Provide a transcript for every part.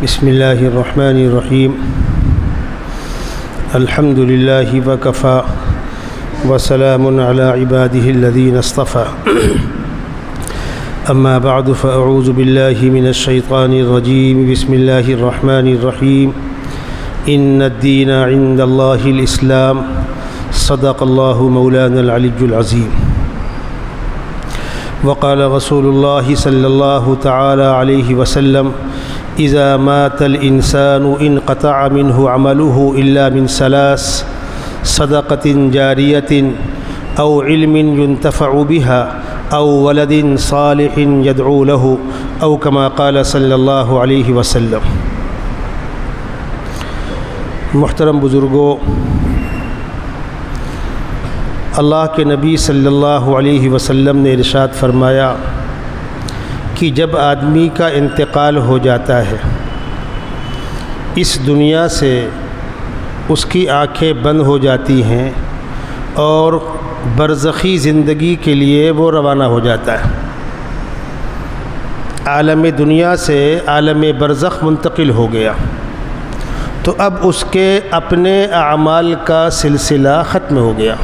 بسم اللہ الرحمن الرحیم الحمد للہ وکفى وسلام علی عباده الذین اصطفى اما بعد فاعوذ باللہ من الشیطان الرجیم بسم اللہ الرحمن الرحیم ان الدین عند اللہ الاسلام صدق اللہ مولانا العلی العظیم وقال رسول اللہ صلی اللہ تعالی علیہ وسلم اذا مات الانسان انقطع منه عمله الا من ثلاث صدقة جاریة او علم ينتفع بها او ولد صالح يدعو له او كما قال صلی اللہ علیہ وسلم۔ محترم بزرگوں، اللہ کے نبی صلی اللہ علیہ وسلم نے ارشاد فرمایا کہ جب آدمی کا انتقال ہو جاتا ہے اس دنیا سے، اس کی آنکھیں بند ہو جاتی ہیں اور برزخی زندگی کے لیے وہ روانہ ہو جاتا ہے، عالم دنیا سے عالم برزخ منتقل ہو گیا، تو اب اس کے اپنے اعمال کا سلسلہ ختم ہو گیا۔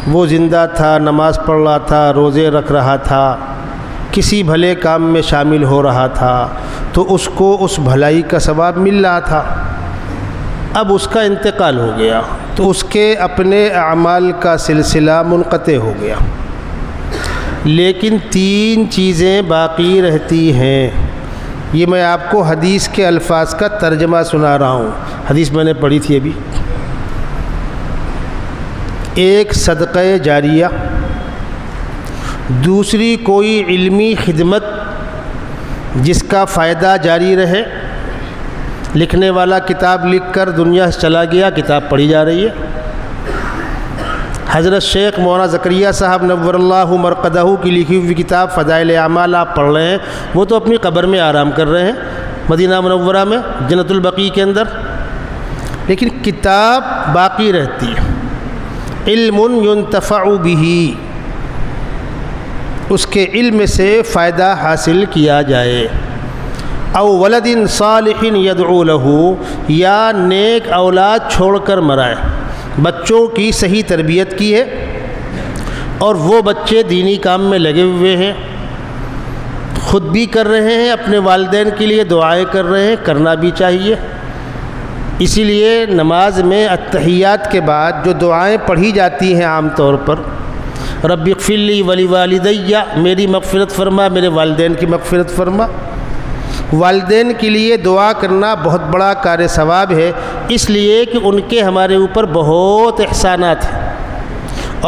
وہ زندہ تھا، نماز پڑھ رہا تھا، روزے رکھ رہا تھا، کسی بھلے کام میں شامل ہو رہا تھا تو اس کو اس بھلائی کا ثواب مل رہا تھا۔ اب اس کا انتقال ہو گیا تو اس کے اپنے اعمال کا سلسلہ منقطع ہو گیا، لیکن تین چیزیں باقی رہتی ہیں۔ یہ میں آپ کو حدیث کے الفاظ کا ترجمہ سنا رہا ہوں، حدیث میں نے پڑھی تھی ابھی۔ ایک صدقہ جاریہ، دوسری کوئی علمی خدمت جس کا فائدہ جاری رہے، لکھنے والا کتاب لکھ کر دنیا سے چلا گیا، کتاب پڑھی جا رہی ہے۔ حضرت شیخ مولانا زکریا صاحب نور اللہ مرقدہ کی لکھی ہوئی کتاب فضائل اعمال آپ پڑھ رہے ہیں، وہ تو اپنی قبر میں آرام کر رہے ہیں مدینہ منورہ میں جنت البقیع کے اندر، لیکن کتاب باقی رہتی ہے۔ علم ينتفع به، اس کے علم سے فائدہ حاصل کیا جائے۔ او ولد صالح يدعو له، یا نیک اولاد چھوڑ کر مرائے، بچوں کی صحیح تربیت کی ہے اور وہ بچے دینی کام میں لگے ہوئے ہیں، خود بھی کر رہے ہیں، اپنے والدین کے لیے دعائیں کر رہے ہیں، کرنا بھی چاہیے۔ اسی لیے نماز میں التحیات کے بعد جو دعائیں پڑھی جاتی ہیں عام طور پر، رب اغفر لی ولوالدی، میری مغفرت فرما، میرے والدین کی مغفرت فرما، والدین کے لیے دعا کرنا بہت بڑا کار ثواب ہے، اس لیے کہ ان کے ہمارے اوپر بہت احسانات ہیں،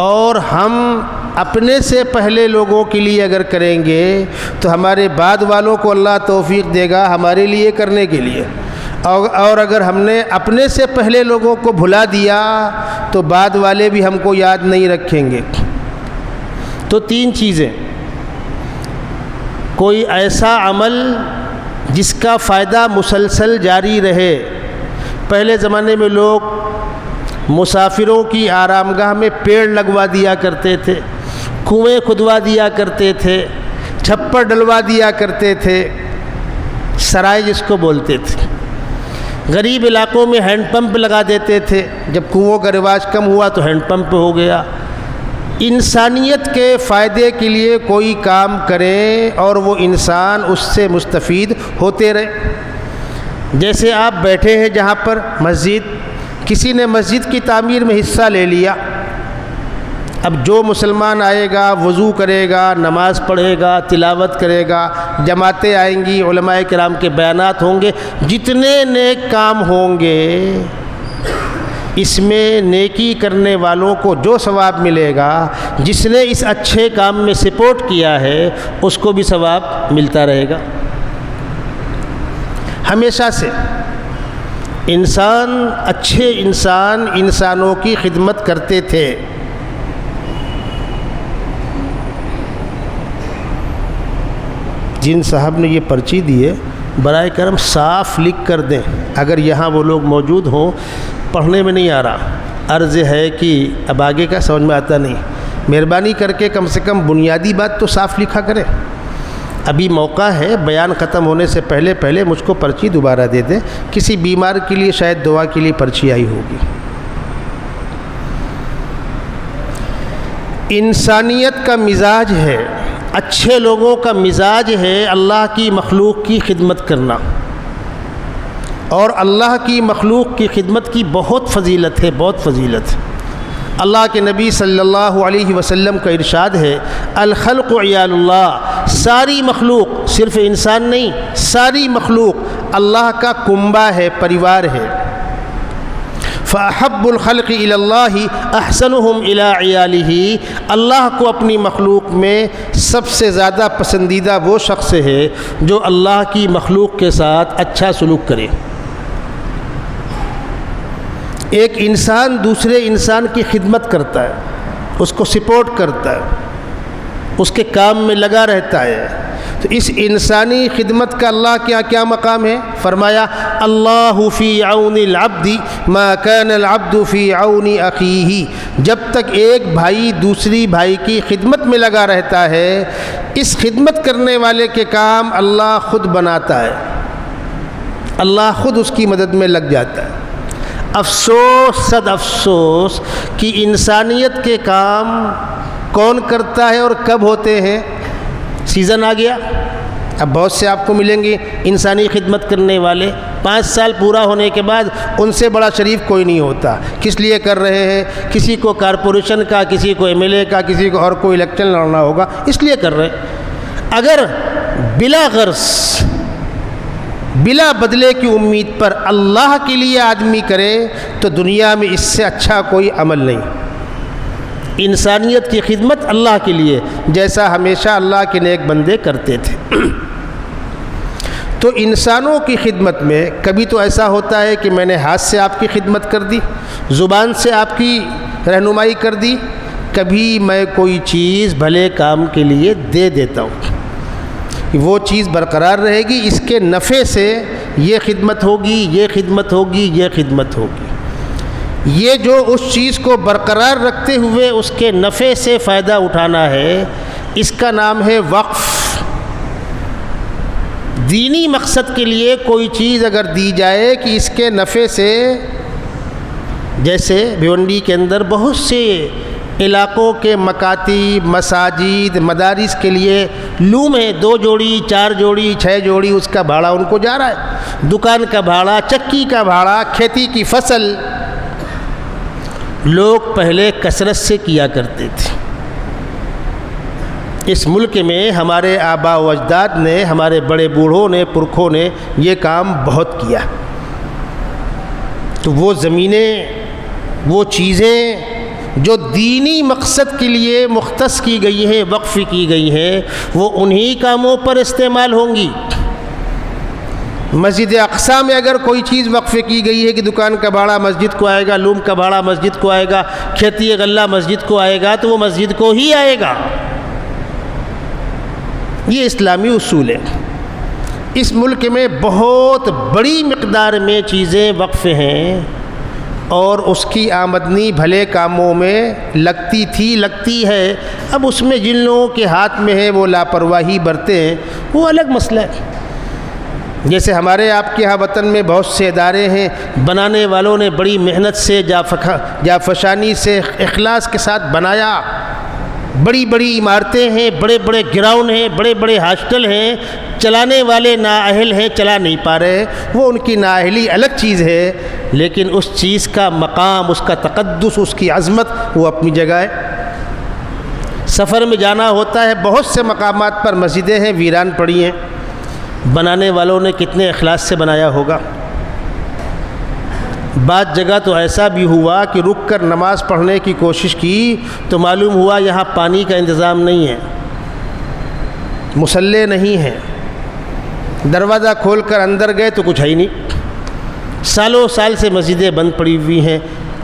اور ہم اپنے سے پہلے لوگوں کے لیے اگر کریں گے تو ہمارے بعد والوں کو اللہ توفیق دے گا ہمارے لیے کرنے کے لیے، اور اگر ہم نے اپنے سے پہلے لوگوں کو بھلا دیا تو بعد والے بھی ہم کو یاد نہیں رکھیں گے۔ تو تین چیزیں، کوئی ایسا عمل جس کا فائدہ مسلسل جاری رہے۔ پہلے زمانے میں لوگ مسافروں کی آرامگاہ میں پیڑ لگوا دیا کرتے تھے، کنویں کھدوا دیا کرتے تھے، چھپر ڈلوا دیا کرتے تھے، سرائے جس کو بولتے تھے۔ غریب علاقوں میں ہینڈ پمپ لگا دیتے تھے، جب کنووں کا رواج کم ہوا تو ہینڈ پمپ ہو گیا۔ انسانیت کے فائدے کے لیے کوئی کام کریں اور وہ انسان اس سے مستفید ہوتے رہے۔ جیسے آپ بیٹھے ہیں جہاں پر مسجد، کسی نے مسجد کی تعمیر میں حصہ لے لیا، اب جو مسلمان آئے گا وضو کرے گا، نماز پڑھے گا، تلاوت کرے گا، جماعتیں آئیں گی، علماء کرام کے بیانات ہوں گے، جتنے نیک کام ہوں گے اس میں نیکی کرنے والوں کو جو ثواب ملے گا، جس نے اس اچھے کام میں سپورٹ کیا ہے اس کو بھی ثواب ملتا رہے گا۔ ہمیشہ سے اچھے انسان انسانوں کی خدمت کرتے تھے۔ جن صاحب نے یہ پرچی دی ہے برائے کرم صاف لکھ کر دیں، اگر یہاں وہ لوگ موجود ہوں، پڑھنے میں نہیں آ رہا، عرض ہے کہ اب آگے کا سمجھ میں آتا نہیں، مہربانی کر کے کم سے کم بنیادی بات تو صاف لکھا کریں۔ ابھی موقع ہے، بیان ختم ہونے سے پہلے مجھ کو پرچی دوبارہ دے دیں، کسی بیمار کے لیے شاید دعا کے لیے پرچی آئی ہوگی۔ انسانیت کا مزاج ہے، اچھے لوگوں کا مزاج ہے اللہ کی مخلوق کی خدمت کرنا، اور اللہ کی مخلوق کی خدمت کی بہت فضیلت ہے، بہت فضیلت ہے۔ اللہ کے نبی صلی اللہ علیہ وسلم کا ارشاد ہے، الخلق عیال اللہ، ساری مخلوق، صرف انسان نہیں، ساری مخلوق اللہ کا کنبہ ہے، پریوار ہے۔ فأحب الخلق إلى اللہ احسنهم إلى عیالہ، اللہ کو اپنی مخلوق میں سب سے زیادہ پسندیدہ وہ شخص ہے جو اللہ کی مخلوق کے ساتھ اچھا سلوک کرے۔ ایک انسان دوسرے انسان کی خدمت کرتا ہے، اس کو سپورٹ کرتا ہے، اس کے کام میں لگا رہتا ہے، تو اس انسانی خدمت کا اللہ کے کیا مقام ہے؟ فرمایا اللہ فی عون العبد ما کان العبد فی عون اخیہ، جب تک ایک بھائی دوسری بھائی کی خدمت میں لگا رہتا ہے، اس خدمت کرنے والے کے کام اللہ خود بناتا ہے، اللہ خود اس کی مدد میں لگ جاتا ہے۔ افسوس صد افسوس کہ انسانیت کے کام کون کرتا ہے اور کب ہوتے ہیں؟ سیزن آ گیا، اب بہت سے آپ کو ملیں گے انسانی خدمت کرنے والے، 5 سال پورا ہونے کے بعد ان سے بڑا شریف کوئی نہیں ہوتا۔ کس لیے کر رہے ہیں؟ کسی کو کارپوریشن کا، کسی کو MLA کا، کسی کو اور کوئی الیکشن لڑنا ہوگا، اس لیے کر رہے ہیں۔ اگر بلا غرض، بلا بدلے کی امید پر اللہ کے لیے آدمی کرے تو دنیا میں اس سے اچھا کوئی عمل نہیں۔ انسانیت کی خدمت اللہ کے لیے، جیسا ہمیشہ اللہ کے نیک بندے کرتے تھے۔ تو انسانوں کی خدمت میں کبھی تو ایسا ہوتا ہے کہ میں نے ہاتھ سے آپ کی خدمت کر دی، زبان سے آپ کی رہنمائی کر دی، کبھی میں کوئی چیز بھلے کام کے لیے دے دیتا ہوں، وہ چیز برقرار رہے گی، اس کے نفع سے یہ خدمت ہوگی، یہ خدمت ہوگی، یہ خدمت ہوگی۔ یہ جو اس چیز کو برقرار رکھتے ہوئے اس کے نفع سے فائدہ اٹھانا ہے، اس کا نام ہے وقف۔ دینی مقصد کے لیے کوئی چیز اگر دی جائے کہ اس کے نفع سے، جیسے بھیونڈی کے اندر بہت سے علاقوں کے مکاتب، مساجد، مدارس کے لیے لوم ہے، 2 جوڑی، 4 جوڑی، 6 جوڑی، اس کا بھاڑا ان کو جا رہا ہے، دکان کا بھاڑا، چکی کا بھاڑا، کھیتی کی فصل۔ لوگ پہلے کثرت سے کیا کرتے تھے۔ اس ملک میں ہمارے آباء و اجداد نے، ہمارے بڑے بوڑھوں نے، پرکھوں نے یہ کام بہت کیا۔ تو وہ زمینیں، وہ چیزیں جو دینی مقصد کے لیے مختص کی گئی ہیں، وقف کی گئی ہیں، وہ انہی کاموں پر استعمال ہوں گی۔ مسجد اقصیٰ میں اگر کوئی چیز وقف کی گئی ہے کہ دکان کا بھاڑا مسجد کو آئے گا، لوم کا بھاڑا مسجد کو آئے گا، کھیتی غلہ مسجد کو آئے گا، تو وہ مسجد کو ہی آئے گا۔ یہ اسلامی اصول ہے۔ اس ملک میں بہت بڑی مقدار میں چیزیں وقف ہیں، اور اس کی آمدنی بھلے کاموں میں لگتی تھی، لگتی ہے۔ اب اس میں جن لوگوں کے ہاتھ میں ہے وہ لاپرواہی برتے ہیں، وہ الگ مسئلہ ہے۔ جیسے ہمارے آپ کے ہاں وطن میں بہت سے ادارے ہیں، بنانے والوں نے بڑی محنت سے، جافشانی سے، اخلاص کے ساتھ بنایا، بڑی بڑی عمارتیں ہیں، بڑے بڑے گراؤنڈ ہیں، بڑے بڑے ہاسٹل ہیں، چلانے والے نااہل ہیں، چلا نہیں پا رہے، وہ ان کی نااہلی الگ چیز ہے، لیکن اس چیز کا مقام، اس کا تقدس، اس کی عظمت وہ اپنی جگہ ہے۔ سفر میں جانا ہوتا ہے، بہت سے مقامات پر مسجدیں ہیں ویران پڑی ہیں، بنانے والوں نے کتنے اخلاص سے بنایا ہوگا۔ بعض جگہ تو ایسا بھی ہوا کہ رک کر نماز پڑھنے کی کوشش کی تو معلوم ہوا یہاں پانی کا انتظام نہیں ہے، مصلے نہیں ہیں، دروازہ کھول کر اندر گئے تو کچھ ہے ہی نہیں۔ سالوں سال سے مسجدیں بند پڑی ہوئی ہیں۔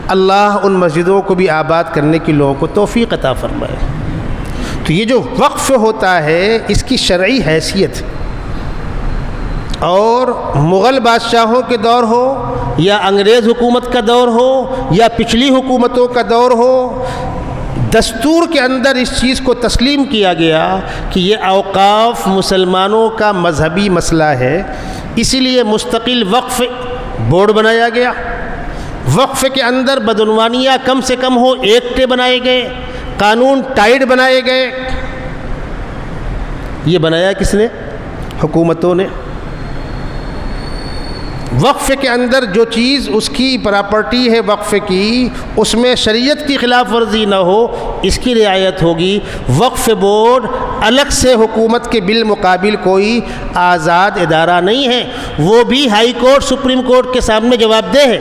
اللہ ان مسجدوں کو بھی آباد کرنے کی لوگوں کو توفیق عطا فرمائے۔ تو یہ جو وقف ہوتا ہے اس کی شرعی حیثیت، اور مغل بادشاہوں کے دور ہو یا انگریز حکومت کا دور ہو یا پچھلی حکومتوں کا دور ہو، دستور کے اندر اس چیز کو تسلیم کیا گیا کہ یہ اوقاف مسلمانوں کا مذہبی مسئلہ ہے، اسی لیے مستقل وقف بورڈ بنایا گیا، وقف کے اندر بدعنوانیاں کم سے کم ہو، ایکٹیں بنائے گئے، قانون ٹائٹ بنائے گئے۔ یہ بنایا کس نے؟ حکومتوں نے۔ وقف کے اندر جو چیز اس کی پراپرٹی ہے وقف کی، اس میں شریعت کی خلاف ورزی نہ ہو، اس کی رعایت ہوگی۔ وقف بورڈ الگ سے حکومت کے بالمقابل کوئی آزاد ادارہ نہیں ہے، وہ بھی ہائی کورٹ سپریم کورٹ کے سامنے جواب دہ ہے۔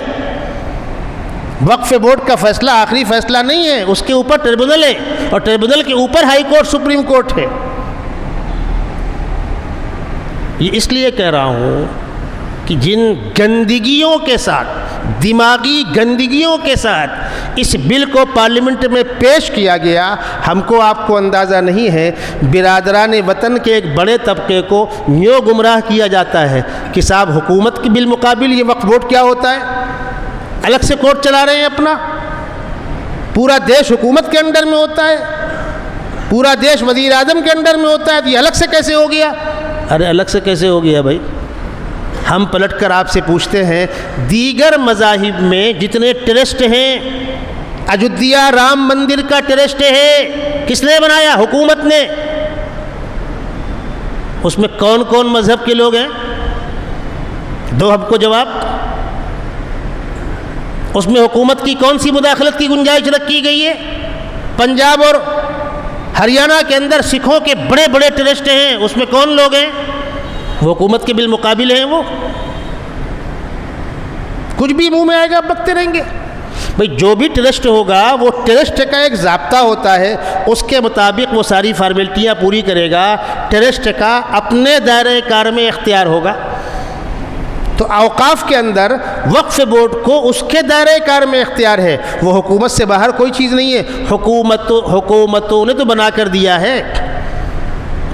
وقف بورڈ کا فیصلہ آخری فیصلہ نہیں ہے، اس کے اوپر ٹریبونل ہے، اور ٹریبونل کے اوپر ہائی کورٹ سپریم کورٹ ہے۔ یہ اس لیے کہہ رہا ہوں کہ جن گندگیوں کے ساتھ، دماغی گندگیوں کے ساتھ اس بل کو پارلیمنٹ میں پیش کیا گیا، ہم کو آپ کو اندازہ نہیں ہے۔ برادران وطن کے ایک بڑے طبقے کو یوں گمراہ کیا جاتا ہے کہ صاحب حکومت کے بالمقابل یہ وقف بورڈ کیا ہوتا ہے؟ الگ سے کورٹ چلا رہے ہیں اپنا، پورا دیش حکومت کے انڈر میں ہوتا ہے، پورا دیش وزیر اعظم کے انڈر میں ہوتا ہے، تو یہ الگ سے کیسے ہو گیا؟ ارے الگ سے کیسے ہو گیا بھائی؟ ہم پلٹ کر آپ سے پوچھتے ہیں، دیگر مذاہب میں جتنے ٹرسٹ ہیں، اجودھیا رام مندر کا ٹرسٹ ہے، کس نے بنایا؟ حکومت نے۔ اس میں کون کون مذہب کے لوگ ہیں؟ دو ہم کو جواب۔ اس میں حکومت کی کون سی مداخلت کی گنجائش رکھی گئی ہے؟ پنجاب اور ہریانہ کے اندر سکھوں کے بڑے بڑے ٹرسٹ ہیں، اس میں کون لوگ ہیں؟ وہ حکومت کے بالمقابل ہیں۔ وہ کچھ بھی منہ میں آئے گا بکتے رہیں گے بھئی۔ جو بھی ٹرسٹ ہوگا وہ ٹرسٹ کا ایک ضابطہ ہوتا ہے، اس کے مطابق وہ ساری فارمیلٹیاں پوری کرے گا، ٹرسٹ کا اپنے دائرۂ کار میں اختیار ہوگا۔ تو اوقاف کے اندر وقف بورڈ کو اس کے دائرۂ کار میں اختیار ہے، وہ حکومت سے باہر کوئی چیز نہیں ہے۔ حکومتوں نے تو بنا کر دیا ہے۔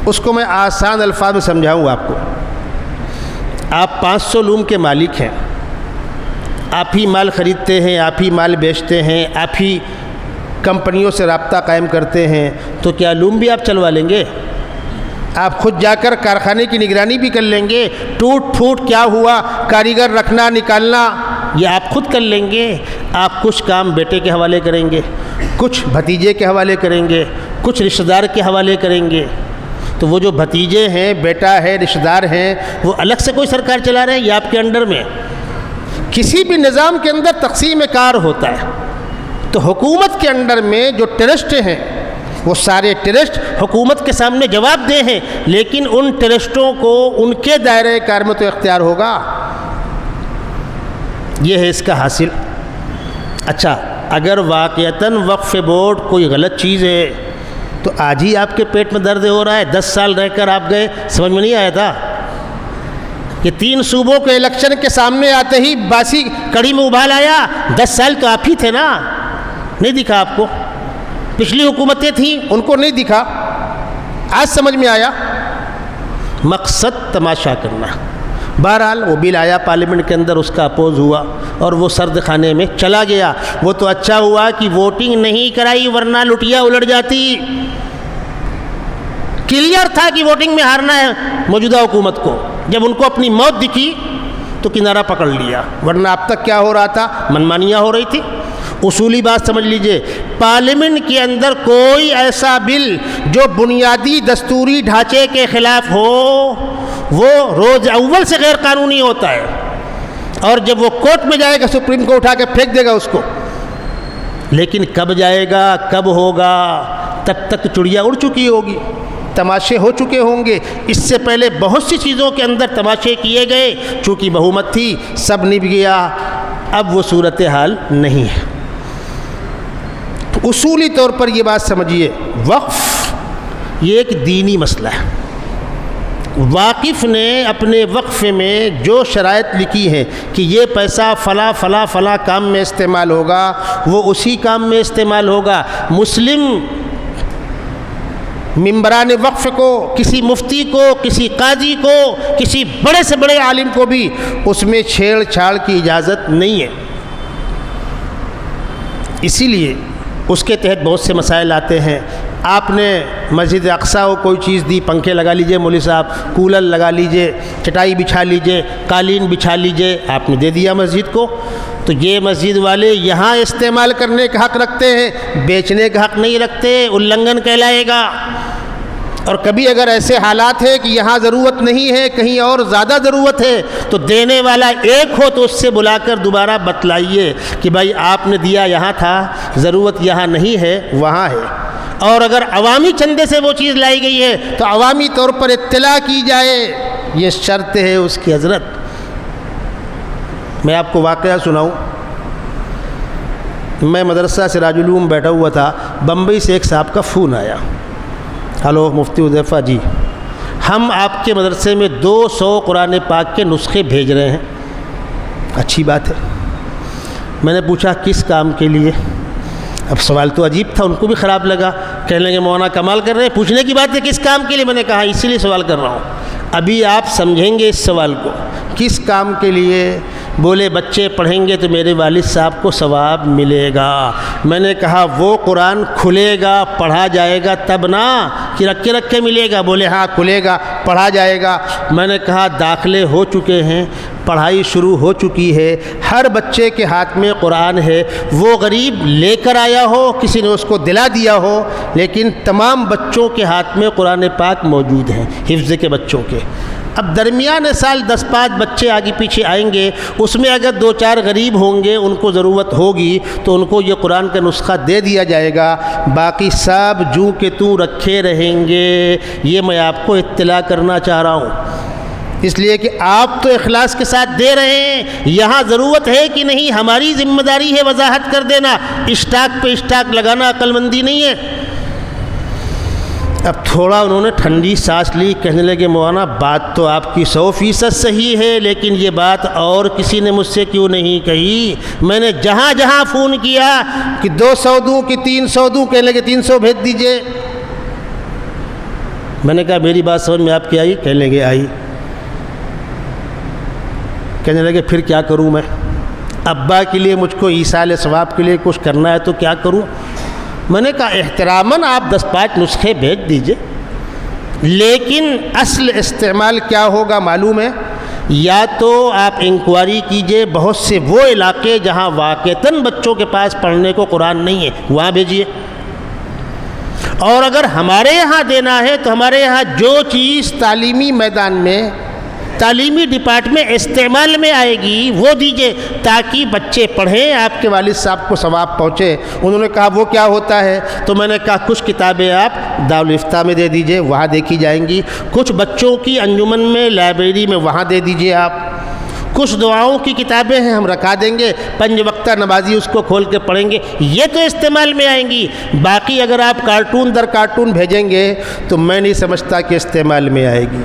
اس کو میں آسان الفاظ میں سمجھاؤں آپ کو۔ آپ 500 لوم کے مالک ہیں، آپ ہی مال خریدتے ہیں، آپ ہی مال بیچتے ہیں، آپ ہی کمپنیوں سے رابطہ قائم کرتے ہیں، تو کیا لوم بھی آپ چلوا لیں گے؟ آپ خود جا کر کارخانے کی نگرانی بھی کر لیں گے؟ ٹوٹ پھوٹ کیا ہوا، کاریگر رکھنا نکالنا، یہ آپ خود کر لیں گے؟ آپ کچھ کام بیٹے کے حوالے کریں گے، کچھ بھتیجے کے حوالے کریں گے، کچھ رشتہ دار کے حوالے کریں گے۔ تو وہ جو بھتیجے ہیں، بیٹا ہے، رشتہ دار ہیں، وہ الگ سے کوئی سرکار چلا رہے ہیں یا آپ کے انڈر میں؟ کسی بھی نظام کے اندر تقسیم کار ہوتا ہے۔ تو حکومت کے انڈر میں جو ٹرسٹ ہیں، وہ سارے ٹرسٹ حکومت کے سامنے جواب دہ ہیں، لیکن ان ٹرسٹوں کو ان کے دائرۂ کار میں تو اختیار ہوگا۔ یہ ہے اس کا حاصل۔ اچھا، اگر واقعتاً وقف بورڈ کوئی غلط چیز ہے تو آج ہی آپ کے پیٹ میں درد ہو رہا ہے؟ 10 سال رہ کر آپ گئے، سمجھ میں نہیں آیا تھا؟ کہ 3 صوبوں کے الیکشن کے سامنے آتے ہی باسی کڑی میں ابال آیا؟ 10 سال تو آپ ہی تھے نا، نہیں دکھا آپ کو؟ پچھلی حکومتیں تھیں، ان کو نہیں دکھا، آج سمجھ میں آیا؟ مقصد تماشا کرنا۔ بہرحال وہ بل آیا پارلیمنٹ کے اندر، اس کا اپوز ہوا اور وہ سرد خانے میں چلا گیا۔ وہ تو اچھا ہوا کہ ووٹنگ نہیں کرائی، ورنہ لٹیا الٹ جاتی۔ کلیئر تھا کہ ووٹنگ میں ہارنا ہے موجودہ حکومت کو۔ جب ان کو اپنی موت دکھی تو کنارہ پکڑ لیا، ورنہ اب تک کیا ہو رہا تھا؟ منمانیاں ہو رہی تھی۔ اصولی بات سمجھ لیجئے، پارلیمنٹ کے اندر کوئی ایسا بل جو بنیادی دستوری ڈھانچے کے خلاف ہو، وہ روز اول سے غیر قانونی ہوتا ہے، اور جب وہ کورٹ میں جائے گا سپریم کورٹ اٹھا کے پھینک دے گا اس کو۔ لیکن کب جائے گا، کب ہوگا، تب تک چڑیا اڑ چکی ہوگی، تماشے ہو چکے ہوں گے۔ اس سے پہلے بہت سی چیزوں کے اندر تماشے کیے گئے، چونکہ بہومت تھی، سب نب گیا۔ اب وہ صورتحال نہیں ہے۔ اصولی طور پر یہ بات سمجھیے، وقف یہ ایک دینی مسئلہ ہے۔ واقف نے اپنے وقف میں جو شرائط لکھی ہیں کہ یہ پیسہ فلاں فلاں فلاں کام میں استعمال ہوگا، وہ اسی کام میں استعمال ہوگا۔ مسلم ممبران وقف کو، کسی مفتی کو، کسی قاضی کو، کسی بڑے سے بڑے عالم کو بھی اس میں چھیڑ چھاڑ کی اجازت نہیں ہے۔ اسی لیے اس کے تحت بہت سے مسائل آتے ہیں. آپ نے مسجد اقصیٰ کو کوئی چیز دی، پنکھے لگا لیجئے مولوی صاحب، کولر لگا لیجئے، چٹائی بچھا لیجئے، قالین بچھا لیجئے، آپ نے دے دیا مسجد کو. تو یہ مسجد والے یہاں استعمال کرنے کا حق رکھتے ہیں، بیچنے کا حق نہیں رکھتے، النگھن کہلائے گا. اور کبھی اگر ایسے حالات ہے کہ یہاں ضرورت نہیں ہے، کہیں اور زیادہ ضرورت ہے، تو دینے والا ایک ہو تو اس سے بلا کر دوبارہ بتلائیے کہ بھائی آپ نے دیا یہاں تھا، ضرورت یہاں نہیں ہے، وہاں ہے. اور اگر عوامی چندے سے وہ چیز لائی گئی ہے تو عوامی طور پر اطلاع کی جائے، یہ شرط ہے اس کی حضرت. میں آپ کو واقعہ سناؤں. میں مدرسہ سراج العلوم بیٹھا ہوا تھا، بمبئی سے ایک صاحب کا فون آیا. ہلو مفتی حذیفہ جی، ہم آپ کے مدرسے میں 200 قرآن پاک کے نسخے بھیج رہے ہیں. اچھی بات ہے. میں نے پوچھا کس کام کے لیے؟ اب سوال تو عجیب تھا، ان کو بھی خراب لگا. کہنے لگے مولانا کمال کر رہے ہیں، پوچھنے کی بات ہے کس کام کے لیے؟ میں نے کہا اسی لیے سوال کر رہا ہوں. ابھی آپ سمجھیں گے اس سوال کو. کس کام کے لیے؟ بولے بچے پڑھیں گے تو میرے والد صاحب کو ثواب ملے گا. میں نے کہا وہ قرآن کھلے گا پڑھا جائے گا تب نا، کہ رکھے رکھے ملے گا؟ بولے ہاں کھلے گا پڑھا جائے گا. میں نے کہا داخلے ہو چکے ہیں، پڑھائی شروع ہو چکی ہے، ہر بچے کے ہاتھ میں قرآن ہے. وہ غریب لے کر آیا ہو، کسی نے اس کو دلا دیا ہو، لیکن تمام بچوں کے ہاتھ میں قرآن پاک موجود ہیں، حفظ کے بچوں کے. اب درمیان سال 10-5 بچے آگے پیچھے آئیں گے، اس میں اگر 2-4 غریب ہوں گے، ان کو ضرورت ہوگی تو ان کو یہ قرآن کا نسخہ دے دیا جائے گا. باقی سب جوں کہ توں رکھے رہیں گے. یہ میں آپ کو اطلاع کرنا چاہ رہا ہوں، اس لیے کہ آپ تو اخلاص کے ساتھ دے رہے ہیں. یہاں ضرورت ہے کہ نہیں، ہماری ذمہ داری ہے وضاحت کر دینا. اسٹاک پہ اسٹاک لگانا عقل مندی نہیں ہے. اب تھوڑا انہوں نے ٹھنڈی سانس لی. کہنے لگے مولانا بات تو آپ کی 100% صحیح ہے، لیکن یہ بات اور کسی نے مجھ سے کیوں نہیں کہی؟ میں نے جہاں جہاں فون کیا کہ 200 دوں کہ 300 دوں، کہنے لگے 300 بھیج دیجئے. میں نے کہا میری بات سمجھ میں آپ کی آئی؟ کہنے لگے آئی. کہنے لگے پھر کیا کروں میں؟ ابا کے لیے مجھ کو ایصال ثواب کے لیے کچھ کرنا ہے تو کیا کروں؟ میں نے کہا احتراماً آپ 10-5 نسخے بھیج دیجئے، لیکن اصل استعمال کیا ہوگا معلوم ہے؟ یا تو آپ انکوائری کیجئے، بہت سے وہ علاقے جہاں واقعتاً بچوں کے پاس پڑھنے کو قرآن نہیں ہے وہاں بھیجیے. اور اگر ہمارے یہاں دینا ہے تو ہمارے یہاں جو چیز تعلیمی میدان میں، تعلیمی ڈپارٹمنٹ استعمال میں آئے گی وہ دیجئے، تاکہ بچے پڑھیں، آپ کے والد صاحب کو ثواب پہنچے. انہوں نے کہا وہ کیا ہوتا ہے؟ تو میں نے کہا کچھ کتابیں آپ دارالفتہ میں دے دیجئے، وہاں دیکھی جائیں گی. کچھ بچوں کی انجمن میں، لائبریری میں، وہاں دے دیجئے آپ. کچھ دعاؤں کی کتابیں ہیں ہم رکھا دیں گے، 5 وقتہ نمازی اس کو کھول کے پڑھیں گے، یہ تو استعمال میں آئیں گی. باقی اگر آپ کارٹون در کارٹون بھیجیں گے تو میں نہیں سمجھتا کہ استعمال میں آئے گی.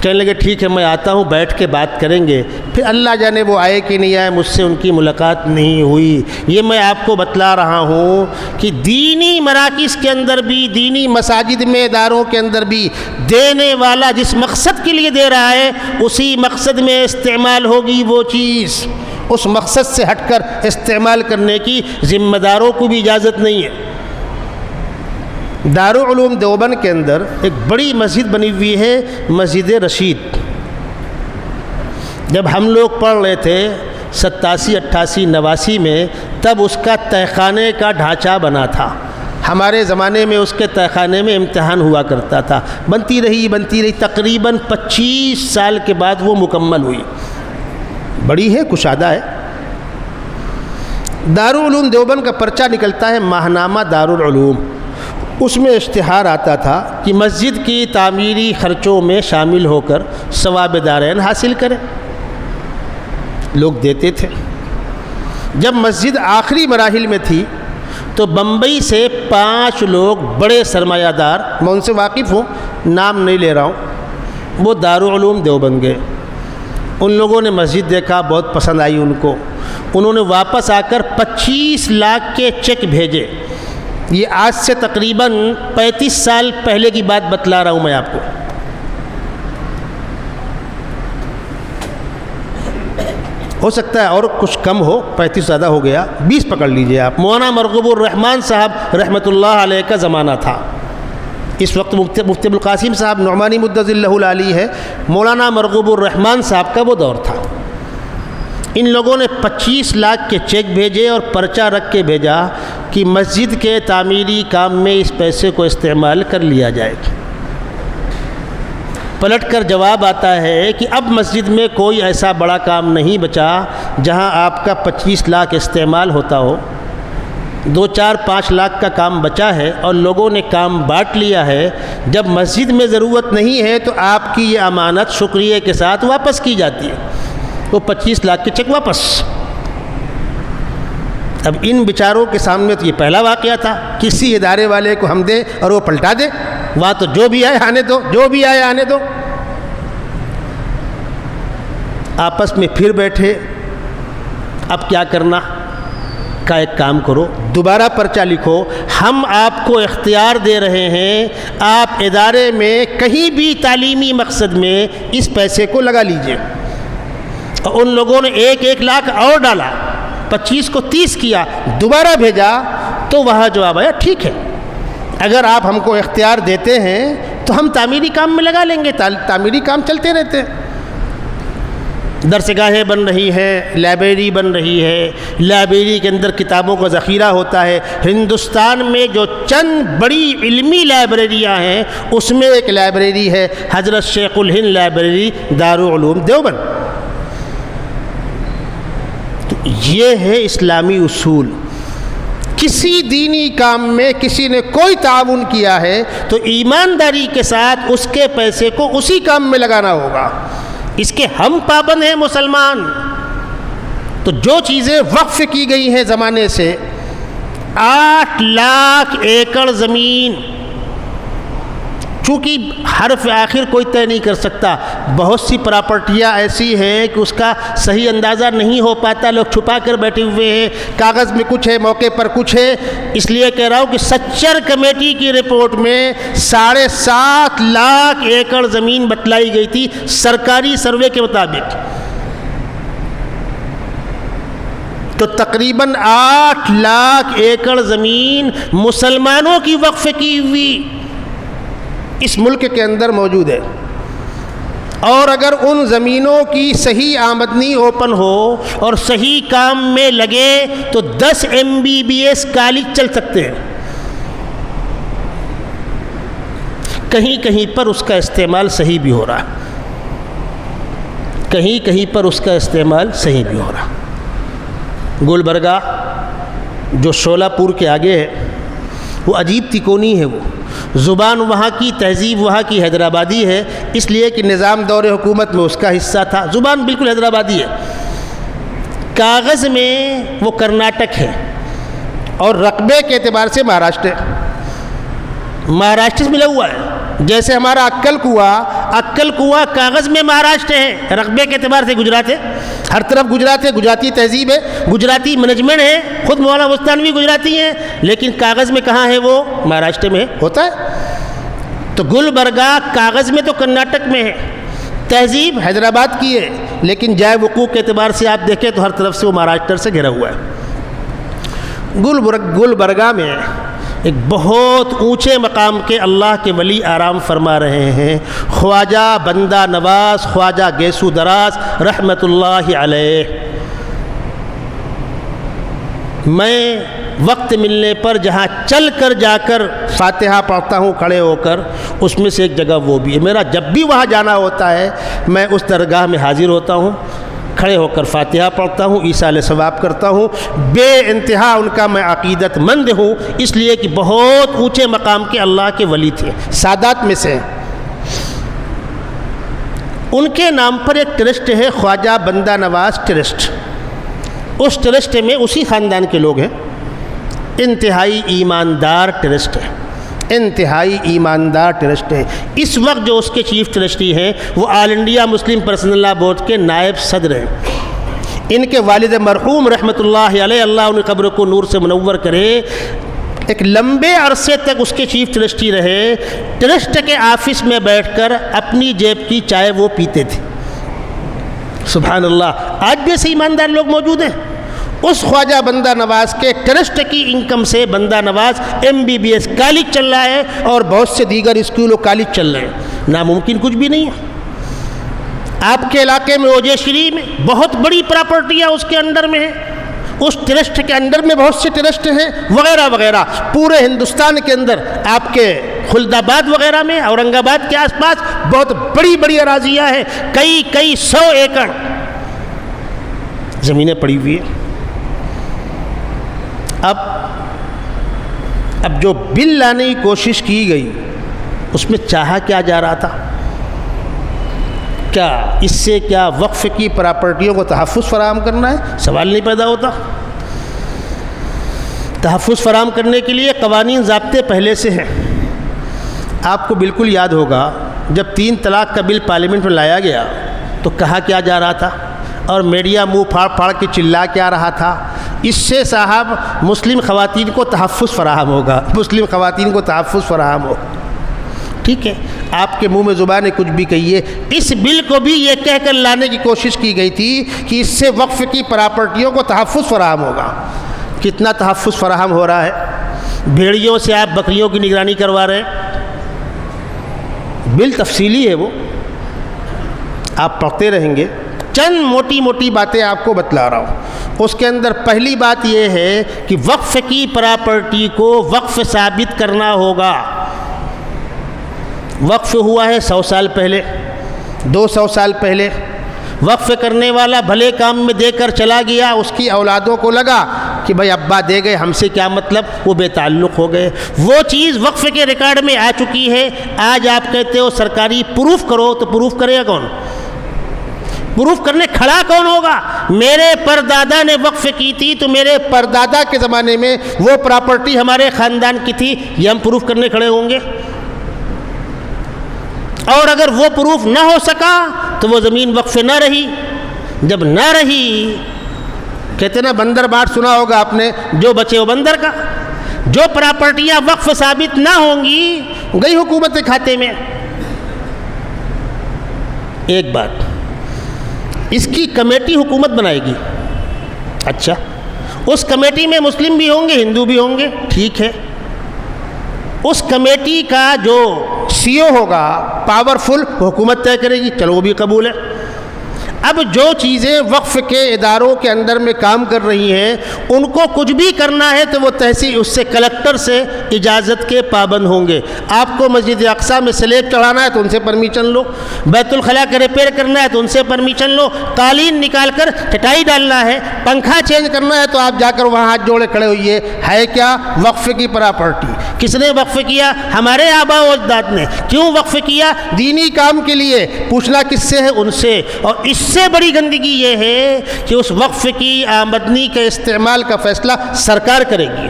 کہنے لگے ٹھیک ہے میں آتا ہوں، بیٹھ کے بات کریں گے. پھر اللہ جانے وہ آئے کہ نہیں آئے، مجھ سے ان کی ملاقات نہیں ہوئی. یہ میں آپ کو بتلا رہا ہوں کہ دینی مراکز کے اندر بھی، دینی مساجد میں، اداروں کے اندر بھی دینے والا جس مقصد کے لیے دے رہا ہے اسی مقصد میں استعمال ہوگی وہ چیز. اس مقصد سے ہٹ کر استعمال کرنے کی ذمہ داروں کو بھی اجازت نہیں ہے. دارالعلوم دیوبند کے اندر ایک بڑی مسجد بنی ہوئی ہے، مسجد رشید. جب ہم لوگ پڑھ رہے تھے 87, 88, 89 میں، تب اس کا تہخانے کا ڈھانچہ بنا تھا. ہمارے زمانے میں اس کے تہخانے میں امتحان ہوا کرتا تھا. بنتی رہی تقریباً 25 سال کے بعد وہ مکمل ہوئی. بڑی ہے، کشادہ ہے. دارالعلوم دیوبند کا پرچہ نکلتا ہے ماہنامہ دارالعلوم. اس میں اشتہار آتا تھا کہ مسجد کی تعمیری خرچوں میں شامل ہو کر ثواب دارین حاصل کریں. لوگ دیتے تھے. جب مسجد آخری مراحل میں تھی تو بمبئی سے 5 لوگ بڑے سرمایہ دار، میں ان سے واقف ہوں، نام نہیں لے رہا ہوں، وہ دارالعلوم دیوبند گئے. ان لوگوں نے مسجد دیکھا، بہت پسند آئی ان کو. انہوں نے واپس آ کر 25 لاکھ کے چیک بھیجے. یہ آج سے تقریباً 35 سال پہلے کی بات بتلا رہا ہوں میں آپ کو. ہو سکتا ہے اور کچھ کم ہو، 35 زیادہ ہو گیا، 20 پکڑ لیجئے آپ۔ مولانا مرغوب الرحمن صاحب رحمۃ اللہ علیہ کا زمانہ تھا، اس وقت مفتی ابوالقاسم صاحب نعمانی مدظ اللہ العلی ہے، مولانا مرغوب الرحمن صاحب کا وہ دور تھا۔ ان لوگوں نے 25 لاکھ کے چیک بھیجے اور پرچہ رکھ کے بھیجا کہ مسجد کے تعمیری کام میں اس پیسے کو استعمال کر لیا جائے۔ پلٹ کر جواب آتا ہے کہ اب مسجد میں کوئی ایسا بڑا کام نہیں بچا جہاں آپ کا 25 لاکھ استعمال ہوتا ہو، 2-4-5 لاکھ کا کام بچا ہے اور لوگوں نے کام بانٹ لیا ہے۔ جب مسجد میں ضرورت نہیں ہے تو آپ کی یہ امانت شکریہ کے ساتھ واپس کی جاتی ہے۔ وہ 25 لاکھ کے چیک واپس۔ اب ان بیچاروں کے سامنے تو یہ پہلا واقعہ تھا، کسی ادارے والے کو ہم دیں اور وہ پلٹا دے، وہاں تو جو بھی آئے آنے دو، جو بھی آئے آنے دو۔ آپس میں پھر بیٹھے، اب کیا کرنا؟ کا ایک کام کرو، دوبارہ پرچہ لکھو، ہم آپ کو اختیار دے رہے ہیں، آپ ادارے میں کہیں بھی تعلیمی مقصد میں اس پیسے کو لگا لیجئے۔ اور ان لوگوں نے 1 لاکھ اور ڈالا، 25 کو 30 کیا، دوبارہ بھیجا، تو وہاں جواب آیا ٹھیک ہے، اگر آپ ہم کو اختیار دیتے ہیں تو ہم تعمیری کام میں لگا لیں گے، تعمیری کام چلتے رہتے ہیں۔ درسگاہیں بن رہی ہیں، لائبریری بن رہی ہے، لائبریری کے اندر کتابوں کا ذخیرہ ہوتا ہے۔ ہندوستان میں جو چند بڑی علمی لائبریریاں ہیں اس میں ایک لائبریری ہے حضرت شیخ الہند لائبریری دارالعلوم دیوبند۔ تو یہ ہے اسلامی اصول۔ کسی دینی کام میں کسی نے کوئی تعاون کیا ہے تو ایمانداری کے ساتھ اس کے پیسے کو اسی کام میں لگانا ہوگا۔ اس کے ہم پابند ہیں مسلمان۔ تو جو چیزیں وقف کی گئی ہیں زمانے سے، 8 لاکھ ایکڑ زمین، چونکہ حرف آخر کوئی طے نہیں کر سکتا، بہت سی پراپرٹیاں ایسی ہیں کہ اس کا صحیح اندازہ نہیں ہو پاتا، لوگ چھپا کر بیٹھے ہوئے ہیں، کاغذ میں کچھ ہے، موقع پر کچھ ہے۔ اس لیے کہہ رہا ہوں کہ سچر کمیٹی کی رپورٹ میں 7.5 لاکھ ایکڑ زمین بتلائی گئی تھی سرکاری سروے کے مطابق۔ تو تقریباً 8 لاکھ ایکڑ زمین مسلمانوں کی وقف کی ہوئی اس ملک کے اندر موجود ہے۔ اور اگر ان زمینوں کی صحیح آمدنی اوپن ہو اور صحیح کام میں لگے تو 10 MBBS کالج چل سکتے ہیں۔ کہیں کہیں پر اس کا استعمال صحیح بھی ہو رہا ہے، کہیں کہیں پر اس کا استعمال صحیح بھی ہو رہا ہے۔ گلبرگہ جو شولہ پور کے آگے ہے، وہ عجیب تکونی ہے، وہ زبان وہاں کی، تہذیب وہاں کی حیدرآبادی ہے، اس لیے کہ نظام دور حکومت میں اس کا حصہ تھا، زبان بالکل حیدرآبادی ہے۔ کاغذ میں وہ کرناٹک ہے اور رقبے کے اعتبار سے مہاراشٹر ہے، مہاراشٹر سے ملا ہوا ہے۔ جیسے ہمارا عکل کنواں کاغذ میں مہاراشٹر ہے، رقبے کے اعتبار سے گجرات ہے، ہر طرف گجرات ہے، گجراتی تہذیب ہے، گجراتی مینجمنٹ ہے، خود مولانا مستانوی گجراتی ہیں، لیکن کاغذ میں کہاں ہے؟ وہ مہاراشٹر میں ہوتا ہے۔ تو گلبرگہ کاغذ میں تو کرناٹک میں ہے، تہذیب حیدرآباد کی ہے، لیکن جائے وقوع کے اعتبار سے آپ دیکھیں تو ہر طرف سے وہ مہاراشٹر سے گھرا ہوا ہے۔ گلبرگہ میں ایک بہت اونچے مقام کے اللہ کے ولی آرام فرما رہے ہیں، خواجہ بندہ نواز خواجہ گیسو دراز رحمۃ اللہ علیہ۔ میں وقت ملنے پر جہاں چل کر جا کر فاتحہ پڑھتا ہوں کھڑے ہو کر، اس میں سے ایک جگہ وہ بھی ہے۔ میرا جب بھی وہاں جانا ہوتا ہے میں اس درگاہ میں حاضر ہوتا ہوں، کھڑے ہو کر فاتحہ پڑھتا ہوں، ایصال ثواب کرتا ہوں۔ بے انتہا ان کا میں عقیدت مند ہوں، اس لیے کہ بہت اونچے مقام کے اللہ کے ولی تھے، سادات میں سے۔ ان کے نام پر ایک ٹرسٹ ہے، خواجہ بندہ نواز ٹرسٹ۔ اس ٹرسٹ میں اسی خاندان کے لوگ ہیں، انتہائی ایماندار ٹرسٹ ہے، انتہائی ایماندار ٹرسٹ ہے۔ اس وقت جو اس کے چیف ٹرسٹی ہیں وہ آل انڈیا مسلم پرسنل لا بورڈ کے نائب صدر ہیں۔ ان کے والد مرحوم رحمۃ اللہ علیہ، اللہ ان کی قبر کو نور سے منور کرے، ایک لمبے عرصے تک اس کے چیف ٹرسٹی رہے۔ ٹرسٹ کے آفس میں بیٹھ کر اپنی جیب کی چائے وہ پیتے تھے، سبحان اللہ، آج بھی ایسے ایماندار لوگ موجود ہیں۔ اس خواجہ بندہ نواز کے ٹرسٹ کی انکم سے بندہ نواز MBBS کالج چل رہا ہے اور بہت سے دیگر اسکول و کالج چل رہے ہیں۔ ناممکن کچھ بھی نہیں ہے۔ آپ کے علاقے میں اوجے شری میں بہت بڑی پراپرٹیاں اس کے انڈر میں ہیں، اس ٹرسٹ کے انڈر میں بہت سے ٹرسٹ ہیں وغیرہ وغیرہ۔ پورے ہندوستان کے اندر آپ کے خلد آباد وغیرہ میں، اورنگ آباد کے آس پاس بہت بڑی بڑی اراضیاں ہیں، کئی 100 ایکڑ زمینیں پڑی ہوئی ہیں۔ اب جو بل لانے کی کوشش کی گئی اس میں چاہا کیا جا رہا تھا؟ کیا اس سے کیا وقف کی پراپرٹیوں کو تحفظ فراہم کرنا ہے؟ سوال نہیں پیدا ہوتا۔ تحفظ فراہم کرنے کے لیے قوانین ضابطے پہلے سے ہیں۔ آپ کو بالکل یاد ہوگا جب 3 طلاق کا بل پارلیمنٹ میں لایا گیا تو کہا کیا جا رہا تھا، اور میڈیا منہ پھاڑ پھاڑ کے چلا کیا رہا تھا؟ اس سے صاحب مسلم خواتین کو تحفظ فراہم ہوگا، مسلم خواتین کو تحفظ فراہم ہوگا۔ ٹھیک ہے، آپ کے منہ میں زبان کچھ بھی کہیے، اس بل کو بھی یہ کہہ کر لانے کی کوشش کی گئی تھی کہ اس سے وقف کی پراپرٹیوں کو تحفظ فراہم ہوگا۔ کتنا تحفظ فراہم ہو رہا ہے؟ بھیڑیوں سے آپ بکریوں کی نگرانی کروا رہے ہیں۔ بل تفصیلی ہے، وہ آپ پڑھتے رہیں گے۔ چند موٹی موٹی باتیں آپ کو بتلا رہا ہوں۔ اس کے اندر پہلی بات یہ ہے کہ وقف کی پراپرٹی کو وقف ثابت کرنا ہوگا۔ وقف ہوا ہے 100 سال پہلے، 200 سال پہلے، وقف کرنے والا بھلے کام میں دے کر چلا گیا، اس کی اولادوں کو لگا کہ بھائی ابا دے گئے، ہم سے کیا مطلب، وہ بے تعلق ہو گئے۔ وہ چیز وقف کے ریکارڈ میں آ چکی ہے۔ آج آپ کہتے ہو سرکاری پروف کرو، تو پروف کرے گا کون؟ پروف کرنے کھڑا کون ہوگا؟ میرے پردادا نے وقف کی تھی تو میرے پردادا کے زمانے میں وہ پراپرٹی ہمارے خاندان کی تھی، یہ ہم پروف کرنے کھڑے ہوں گے؟ اور اگر وہ پروف نہ ہو سکا تو وہ زمین وقف نہ رہی۔ جب نہ رہی، کہتے نا بندر بانٹ سنا ہوگا آپ نے، جو بچے وہ بندر کا۔ جو پراپرٹیاں وقف ثابت نہ ہوں گی گئی حکومت کے کھاتے میں۔ ایک بات، اس کی کمیٹی حکومت بنائے گی۔ اچھا، اس کمیٹی میں مسلم بھی ہوں گے، ہندو بھی ہوں گے، ٹھیک ہے۔ اس کمیٹی کا جو CEO ہوگا پاورفل، حکومت طے کرے گی، چلو وہ بھی قبول ہے۔ اب جو چیزیں وقف کے اداروں کے اندر میں کام کر رہی ہیں، ان کو کچھ بھی کرنا ہے تو وہ تحصیل اس سے کلکٹر سے اجازت کے پابند ہوں گے۔ آپ کو مسجد اقصیٰ میں سلیب چڑھانا ہے تو ان سے پرمیشن لو، بیت الخلاء کا ریپیئر کرنا ہے تو ان سے پرمیشن لو، قالین نکال کر چٹائی ڈالنا ہے، پنکھا چینج کرنا ہے تو آپ جا کر وہاں ہاتھ جوڑے کھڑے ہوئیے۔ ہے کیا؟ وقف کی پراپرٹی۔ کس نے وقف کیا؟ ہمارے آباء و اجداد نے۔ کیوں وقف کیا؟ دینی کام کے لیے۔ پوچھنا کس سے ہے؟ ان سے۔ اور اس سے بڑی گندگی یہ ہے کہ اس وقف کی آمدنی کے استعمال کا فیصلہ سرکار کرے گی۔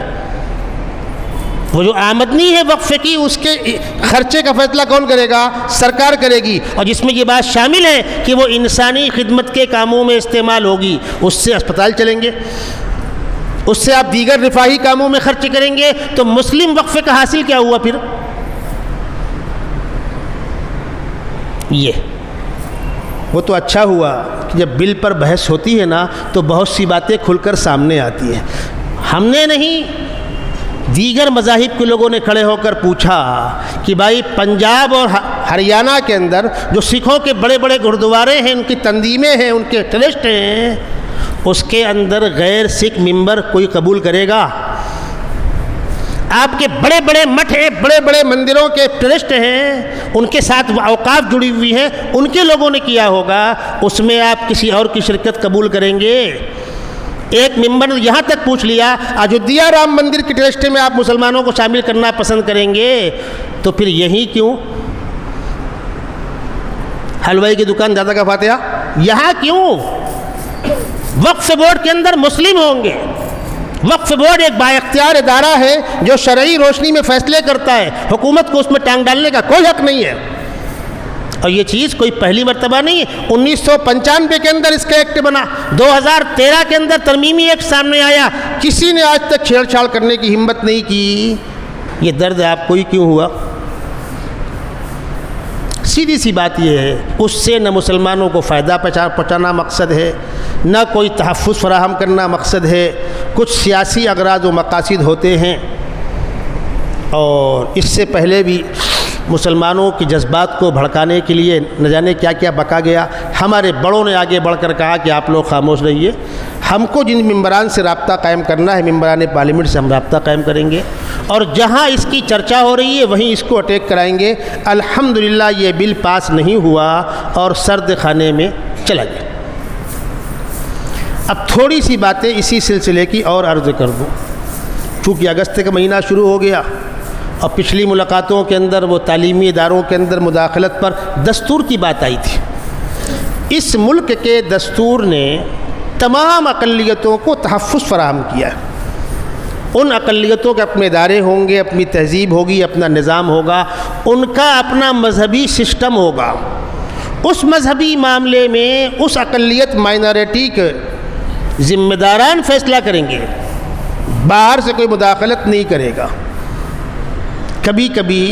وہ جو آمدنی ہے وقف کی، اس کے خرچے کا فیصلہ کون کرے گا؟ سرکار کرے گی۔ اور جس میں یہ بات شامل ہے کہ وہ انسانی خدمت کے کاموں میں استعمال ہوگی۔ اس سے اسپتال چلیں گے، اس سے آپ دیگر رفاہی کاموں میں خرچ کریں گے، تو مسلم وقف کا حاصل کیا ہوا پھر؟ یہ وہ تو اچھا ہوا کہ جب بل پر بحث ہوتی ہے نا تو بہت سی باتیں کھل کر سامنے آتی ہیں۔ ہم نے نہیں، دیگر مذاہب کے لوگوں نے کھڑے ہو کر پوچھا کہ بھائی پنجاب اور ہریانہ کے اندر جو سکھوں کے بڑے بڑے گردوارے ہیں، ان کی تنظیمیں ہیں، ان کے ٹرسٹ ہیں، اس کے اندر غیر سکھ ممبر کوئی قبول کرے گا؟ آپ کے بڑے بڑے مٹھ ہیں، بڑے بڑے مندروں کے ٹرسٹ ہیں، ان کے ساتھ اوقاف جڑی ہوئی ہیں، ان کے لوگوں نے کیا ہوگا، اس میں آپ کسی اور کی شرکت قبول کریں گے؟ ایک ممبر نے یہاں تک پوچھ لیا اجودھیا رام مندر کی ٹرسٹ میں آپ مسلمانوں کو شامل کرنا پسند کریں گے، تو پھر یہی کیوں حلوائی کی دکان دادا کا فاتحہ یہاں کیوں؟ وقف بورڈ کے اندر مسلم ہوں گے۔ وقف بورڈ ایک بااختیار ادارہ ہے جو شرعی روشنی میں فیصلے کرتا ہے، حکومت کو اس میں ٹانگ ڈالنے کا کوئی حق نہیں ہے۔ اور یہ چیز کوئی پہلی مرتبہ نہیں ہے، 1995 کے اندر اس کا ایکٹ بنا، 2013 کے اندر ترمیمی ایکٹ سامنے آیا، کسی نے آج تک چھیڑ چھاڑ کرنے کی ہمت نہیں کی۔ یہ درد آپ کو ہی کیوں ہوا؟ سیدھی سی بات یہ ہے، اس سے نہ مسلمانوں کو فائدہ پہنچانا مقصد ہے، نہ کوئی تحفظ فراہم کرنا مقصد ہے، کچھ سیاسی اغراض و مقاصد ہوتے ہیں، اور اس سے پہلے بھی مسلمانوں کے جذبات کو بھڑکانے کے لیے نہ جانے کیا کیا بکا گیا۔ ہمارے بڑوں نے آگے بڑھ کر کہا کہ آپ لوگ خاموش رہیے، ہم کو جن ممبران سے رابطہ قائم کرنا ہے، ممبران پارلیمنٹ سے ہم رابطہ قائم کریں گے، اور جہاں اس کی چرچا ہو رہی ہے وہیں اس کو اٹیک کرائیں گے۔ الحمدللہ یہ بل پاس نہیں ہوا اور سرد خانے میں چلا گیا۔ اب تھوڑی سی باتیں اسی سلسلے کی اور عرض کر دوں، چونکہ اگست کا مہینہ شروع ہو گیا اور پچھلی ملاقاتوں کے اندر وہ تعلیمی اداروں کے اندر مداخلت پر دستور کی بات آئی تھی۔ اس ملک کے دستور نے تمام اقلیتوں کو تحفظ فراہم کیا ہے۔ ان اقلیتوں کے اپنے ادارے ہوں گے، اپنی تہذیب ہوگی، اپنا نظام ہوگا، ان کا اپنا مذہبی سسٹم ہوگا۔ اس مذہبی معاملے میں اس اقلیت مائنارٹی کے ذمہ داران فیصلہ کریں گے، باہر سے کوئی مداخلت نہیں کرے گا۔ کبھی کبھی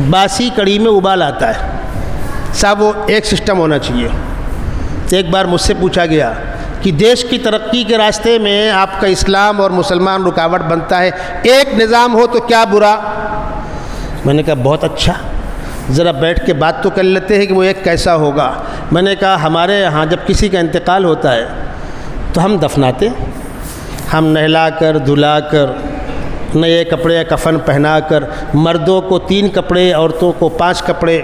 باسی کڑی میں ابال آتا ہے، صاحب وہ ایک سسٹم ہونا چاہیے۔ ایک بار مجھ سے پوچھا گیا کہ دیش کی ترقی کے راستے میں آپ کا اسلام اور مسلمان رکاوٹ بنتا ہے، ایک نظام ہو تو کیا برا؟ میں نے کہا بہت اچھا، ذرا بیٹھ کے بات تو کر لیتے ہیں کہ وہ ایک کیسا ہوگا۔ میں نے کہا ہمارے ہاں جب کسی کا انتقال ہوتا ہے تو ہم دفناتے، ہم نہلا کر دھلا کر نئے کپڑے کفن پہنا کر، مردوں کو 3 کپڑے عورتوں کو 5 کپڑے،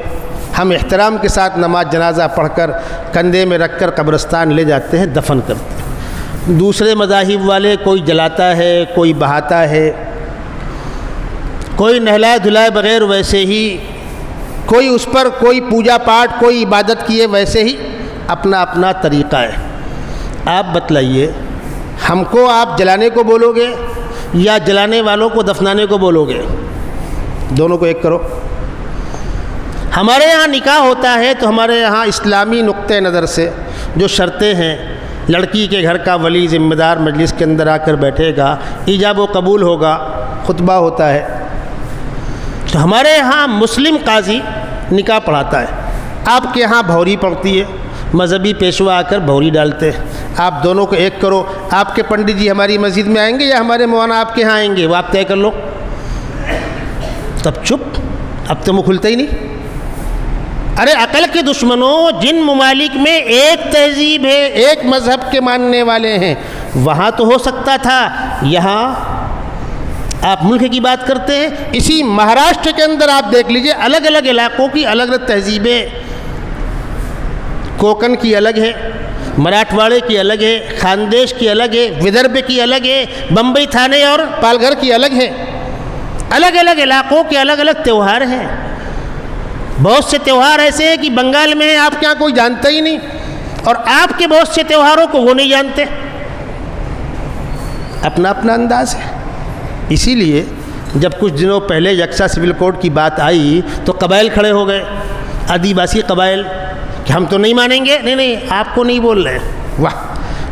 ہم احترام کے ساتھ نماز جنازہ پڑھ کر کندھے میں رکھ کر قبرستان لے جاتے ہیں، دفن کرتے ہیں۔ دوسرے مذاہب والے کوئی جلاتا ہے، کوئی بہاتا ہے، کوئی نہلائے دھلائے بغیر ویسے ہی، کوئی اس پر کوئی پوجا پاٹ کوئی عبادت کیے ویسے ہی، اپنا اپنا طریقہ ہے۔ آپ بتلائیے ہم کو آپ جلانے کو بولو گے یا جلانے والوں کو دفنانے کو بولو گے؟ دونوں کو ایک کرو۔ ہمارے یہاں نکاح ہوتا ہے تو ہمارے یہاں اسلامی نقطہ نظر سے جو شرطیں ہیں، لڑکی کے گھر کا ولی ذمہ دار مجلس کے اندر آ کر بیٹھے گا، ایجاب و قبول ہوگا، خطبہ ہوتا ہے۔ تو ہمارے یہاں مسلم قاضی نکاح پڑھاتا ہے، آپ کے یہاں بھوری پڑتی ہے، مذہبی پیشوا آ کر بھوری ڈالتے ہیں۔ آپ دونوں کو ایک کرو، آپ کے پنڈت جی ہماری مسجد میں آئیں گے یا ہمارے مولانا آپ کے یہاں آئیں گے، وہ آپ طے کر لو۔ تب چپ، اب تو منہ کھلتا ہی نہیں۔ ارے عقل کے دشمنوں، جن ممالک میں ایک تہذیب ہے، ایک مذہب کے ماننے والے ہیں، وہاں تو ہو سکتا تھا، یہاں آپ ملک کی بات کرتے ہیں۔ اسی مہاراشٹر کے اندر آپ دیکھ لیجئے، الگ الگ علاقوں کی الگ الگ تہذیبیں، کوکن کی الگ ہے، مراٹھواڑے کی الگ ہے، خاندیش کی الگ ہے، ودربھ کی الگ ہے، بمبئی تھانے اور پال گھر کی الگ ہے۔ الگ الگ علاقوں کے الگ الگ تہوار ہیں۔ بہت سے تہوار ایسے ہیں کہ بنگال میں آپ کے یہاں کوئی جانتا ہی نہیں، اور آپ کے بہت سے تہواروں کو وہ نہیں جانتے۔ اپنا اپنا انداز ہے۔ اسی لیے جب کچھ دنوں پہلے یکساں سول کوڈ کی بات آئی تو قبائل کھڑے ہو گئے، آدیواسی قبائل، کہ ہم تو نہیں مانیں گے۔ نہیں، آپ کو نہیں بول رہے۔ واہ،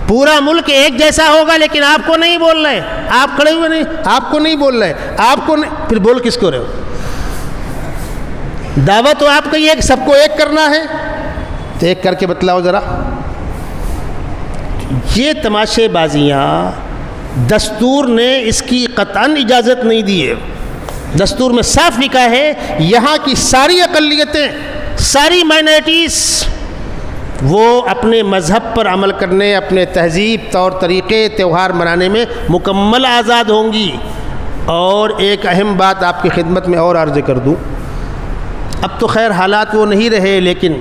پورا ملک ایک جیسا ہوگا لیکن آپ کو نہیں بول رہے، آپ کھڑے ہوئے نہیں، آپ کو نہیں بول رہے، آپ کو نہیں، پھر بول کس کو رہے ہو؟ دعویٰ تو آپ کا یہ ہے کہ سب کو ایک کرنا ہے، تو ایک کر کے بتلاؤ ذرا۔ یہ تماشے بازیاں دستور نے اس کی قطعاً اجازت نہیں دی ہے۔ دستور میں صاف لکھا ہے یہاں کی ساری اقلیتیں، ساری مائنارٹیز، وہ اپنے مذہب پر عمل کرنے، اپنے تہذیب، طور طریقے، تہوار منانے میں مکمل آزاد ہوں گی۔ اور ایک اہم بات آپ کی خدمت میں اور عرض کر دوں، اب تو خیر حالات وہ نہیں رہے، لیکن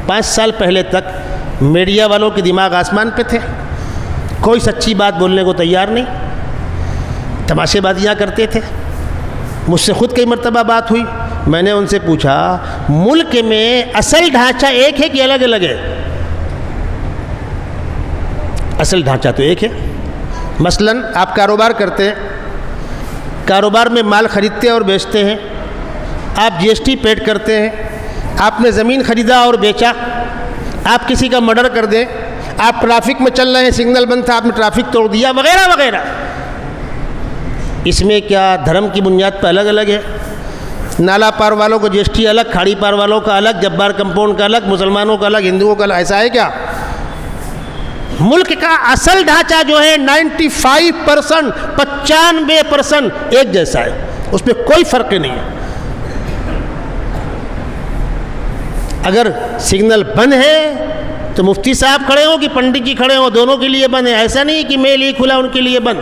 5 سال پہلے تک میڈیا والوں کے دماغ آسمان پہ تھے، کوئی سچی بات بولنے کو تیار نہیں، تماشے بازیاں کرتے تھے۔ مجھ سے خود کئی مرتبہ بات ہوئی، میں نے ان سے پوچھا ملک میں اصل ڈھانچہ ایک ہے کہ الگ الگ ہے؟ اصل ڈھانچہ تو ایک ہے۔ مثلاً آپ کاروبار کرتے ہیں، کاروبار میں مال خریدتے اور بیچتے ہیں، آپ جی ایس ٹی پیڈ کرتے ہیں، آپ نے زمین خریدا اور بیچا، آپ کسی کا مرڈر کر دیں، آپ ٹریفک میں چل رہے ہیں، سگنل بند تھا، آپ نے ٹریفک توڑ دیا، وغیرہ وغیرہ۔ اس میں کیا دھرم کی بنیاد پر الگ الگ ہے؟ نالا پار والوں کو جی ایس ٹی الگ، کھاڑی پار والوں کا الگ، جبار کمپاؤنڈ کا الگ، مسلمانوں کا الگ، ہندوؤں کا الگ، ایسا ہے کیا؟ ملک کا اصل ڈھانچہ جو ہے 95%، 95% ایک جیسا ہے، اس میں کوئی فرق نہیں ہے۔ اگر سگنل بند ہے تو مفتی صاحب کھڑے ہوں کہ پنڈت جی کھڑے ہوں، دونوں کے لیے بند ہے، ایسا نہیں کہ میل ہی کھلا ان کے لیے بند۔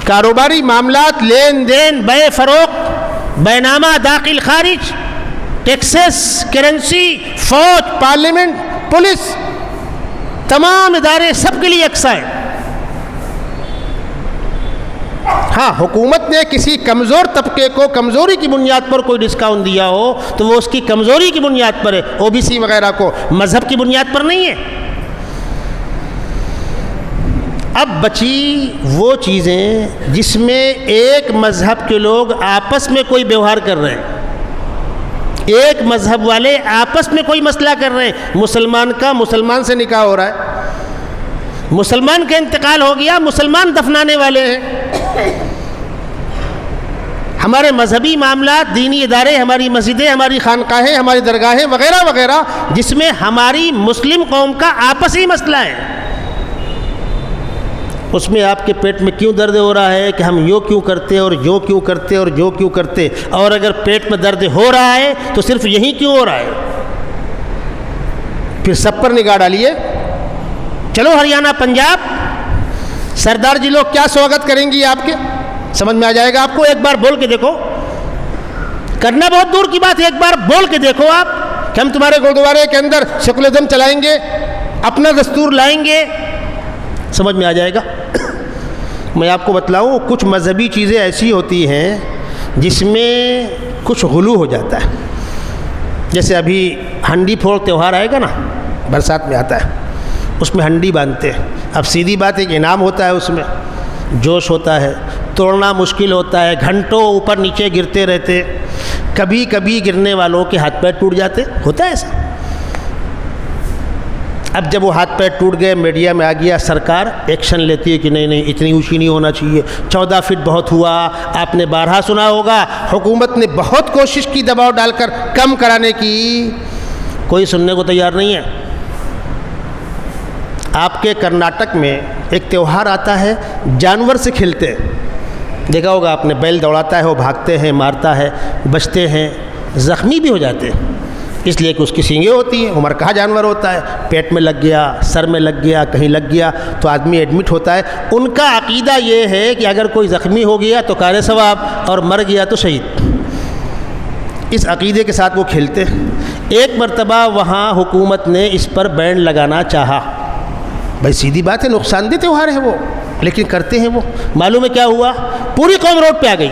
کاروباری معاملات، لین دین، بے فروخت، بینامہ داخل خارج، ٹیکسز، کرنسی، فوج، پارلیمنٹ، پولیس، تمام ادارے سب کے لیے یکساں ہیں۔ ہاں، حکومت نے کسی کمزور طبقے کو کمزوری کی بنیاد پر کوئی ڈسکاؤنٹ دیا ہو تو وہ اس کی کمزوری کی بنیاد پر ہے، او بی سی وغیرہ کو، مذہب کی بنیاد پر نہیں ہے۔ اب بچی وہ چیزیں جس میں ایک مذہب کے لوگ آپس میں کوئی بیوہار کر رہے ہیں، ایک مذہب والے آپس میں کوئی مسئلہ کر رہے ہیں، مسلمان کا مسلمان سے نکاح ہو رہا ہے، مسلمان کا انتقال ہو گیا، مسلمان دفنانے والے ہیں۔ ہمارے مذہبی معاملات، دینی ادارے، ہماری مسجدیں، ہماری خانقاہیں، ہماری درگاہیں وغیرہ وغیرہ، جس میں ہماری مسلم قوم کا آپسی مسئلہ ہے، اس میں آپ کے پیٹ میں کیوں درد ہو رہا ہے کہ ہم یوں کیوں کرتے اور یوں کیوں کرتے اور جو کیوں کرتے، اور اگر پیٹ میں درد ہو رہا ہے تو صرف یہی کیوں ہو رہا ہے؟ پھر سب پر نگاہ ڈالیے۔ چلو ہریانہ، پنجاب، سردار جی لوگ کیا سواگت کریں گی آپ کے، سمجھ میں آ جائے گا آپ کو۔ ایک بار بول کے دیکھو، کرنا بہت دور کی بات ہے، ایک بار بول کے دیکھو آپ کہ ہم تمہارے گردوارے کے اندر سیکولرزم چلائیں گے، اپنا دستور لائیں گے، سمجھ میں آ جائے گا۔ میں آپ کو بتلاؤں، کچھ مذہبی چیزیں ایسی ہوتی ہیں جس میں کچھ غلو ہو جاتا ہے، جیسے ابھی ہنڈی پھوڑ تہوار آئے گا نا، برسات میں آتا ہے، اس میں ہنڈی باندھتے ہیں۔ اب سیدھی بات، ایک انعام ہوتا ہے، اس میں جوش ہوتا ہے، توڑنا مشکل ہوتا ہے، گھنٹوں اوپر نیچے گرتے رہتے، کبھی کبھی گرنے والوں کے ہاتھ پیر ٹوٹ جاتے، ہوتا ہے ایسا۔ اب جب وہ ہاتھ پیر ٹوٹ گئے، میڈیا میں آ گیا، سرکار ایکشن لیتی ہے کہ نہیں نہیں اتنی اونچی نہیں ہونا چاہیے، 14 فٹ بہت ہوا۔ آپ نے بارہا سنا ہوگا، حکومت نے بہت کوشش کی دباؤ ڈال کر کم کرانے کی، کوئی سننے کو تیار نہیں ہے۔ آپ کے کرناٹک میں ایک تہوار آتا ہے، جانور سے کھیلتے ہیں، دیکھا ہوگا آپ نے، بیل دوڑاتا ہے، وہ بھاگتے ہیں، مارتا ہے، بچتے ہیں، زخمی بھی ہو جاتے ہیں، اس لیے کہ اس کی سینگیں ہوتی ہیں، عمر کہا جانور ہوتا ہے، پیٹ میں لگ گیا، سر میں لگ گیا، کہیں لگ گیا تو آدمی ایڈمٹ ہوتا ہے۔ ان کا عقیدہ یہ ہے کہ اگر کوئی زخمی ہو گیا تو کار ثواب، اور مر گیا تو شہید۔ اس عقیدے کے ساتھ وہ کھیلتے ہیں۔ ایک مرتبہ وہاں حکومت نے اس پر بین لگانا چاہا، بھائی سیدھی بات ہے، نقصان دہ تہوار ہے وہ، لیکن کرتے ہیں وہ۔ معلوم ہے کیا ہوا؟ پوری قوم روڈ پہ آ گئی،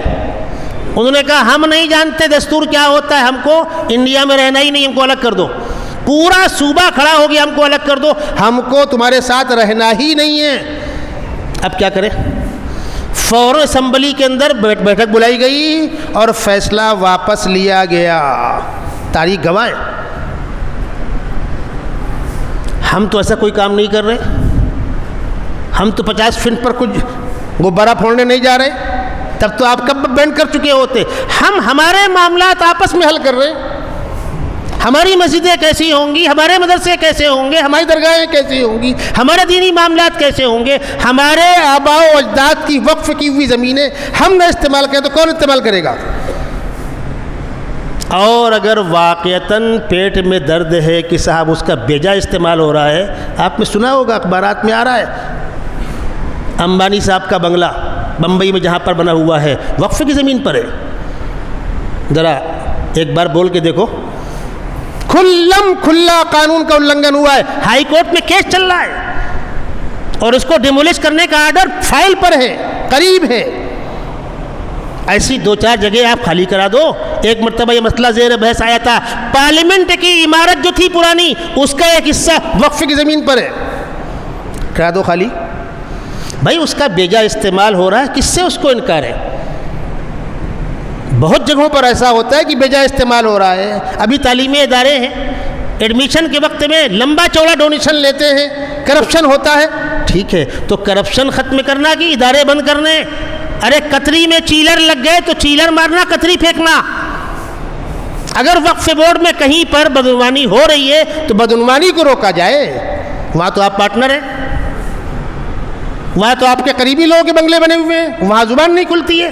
انہوں نے کہا ہم نہیں جانتے دستور کیا ہوتا ہے، ہم کو انڈیا میں رہنا ہی نہیں، ہم کو الگ کر دو۔ پورا صوبہ کھڑا ہو گیا، ہم کو الگ کر دو، ہم کو تمہارے ساتھ رہنا ہی نہیں ہے۔ اب کیا کریں؟ فوراً اسمبلی کے اندر بیٹھک بلائی گئی اور فیصلہ واپس لیا گیا۔ تاریخ گواہ ہے، ہم تو ایسا کوئی کام نہیں کر رہے، ہم تو 50 فٹ پر کچھ غبارہ پھوڑنے نہیں جا رہے، تب تو آپ کب بینڈ کر چکے ہوتے۔ ہم ہمارے معاملات آپس میں حل کر رہے ہیں، ہماری مسجدیں کیسی ہوں گی، ہمارے مدرسے کیسے ہوں گے، ہماری درگاہیں کیسی ہوں گی، ہمارے دینی معاملات کیسے ہوں گے، ہمارے آباء و اجداد کی وقف کی ہوئی زمینیں ہم نہ استعمال کریں تو کون استعمال کرے گا؟ اور اگر واقعتاً پیٹ میں درد ہے کہ صاحب اس کا بیجا استعمال ہو رہا ہے، آپ نے سنا ہوگا، اخبارات میں آ رہا ہے، امبانی صاحب کا بنگلہ بمبئی میں جہاں پر بنا ہوا ہے، وقف کی زمین پر ہے۔ ذرا ایک بار بول کے دیکھو، کھلا قانون کا النگھن ہوا ہے، ہائی کورٹ میں کیس چل رہا ہے اور اس کو ڈیمولش کرنے کا آرڈر فائل پر ہے، قریب ہے۔ ایسی 2-4 جگہ آپ خالی کرا دو۔ ایک مرتبہ یہ مسئلہ زیر بحث آیا تھا، پارلیمنٹ کی عمارت جو تھی پرانی، اس کا ایک حصہ وقف کی زمین پر ہے، کرا دو خالی۔ بھائی اس کا بیجا استعمال ہو رہا ہے، کس سے اس کو انکار ہے؟ بہت جگہوں پر ایسا ہوتا ہے کہ بیجا استعمال ہو رہا ہے۔ ابھی تعلیمی ادارے ہیں، ایڈمیشن کے وقت میں لمبا چوڑا ڈونیشن لیتے ہیں، کرپشن ہوتا ہے، ٹھیک ہے، تو کرپشن ختم کرنا کہ ادارے بند کرنے؟ ارے کتری میں چیلر لگ گئے تو چیلر مارنا، کتری پھینکنا۔ اگر وقف بورڈ میں کہیں پر بدعنوانی ہو رہی ہے تو بدعنوانی کو روکا جائے، وہاں تو آپ پارٹنر ہیں، وہاں تو آپ کے قریبی لوگوں کے بنگلے بنے ہوئے ہیں، وہاں زبان نہیں کھلتی ہے۔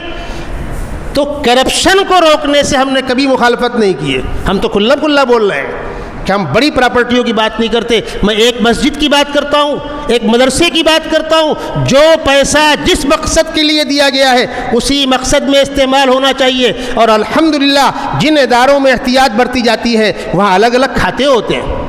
تو کرپشن کو روکنے سے ہم نے کبھی مخالفت نہیں کی ہے، ہم تو کھلا کھلا بول رہے ہیں کہ ہم بڑی پراپرٹیوں کی بات نہیں کرتے۔ میں ایک مسجد کی بات کرتا ہوں، ایک مدرسے کی بات کرتا ہوں، جو پیسہ جس مقصد کے لیے دیا گیا ہے اسی مقصد میں استعمال ہونا چاہیے۔ اور الحمدللہ جن اداروں میں احتیاط برتی جاتی ہے وہاں الگ الگ کھاتے ہوتے ہیں،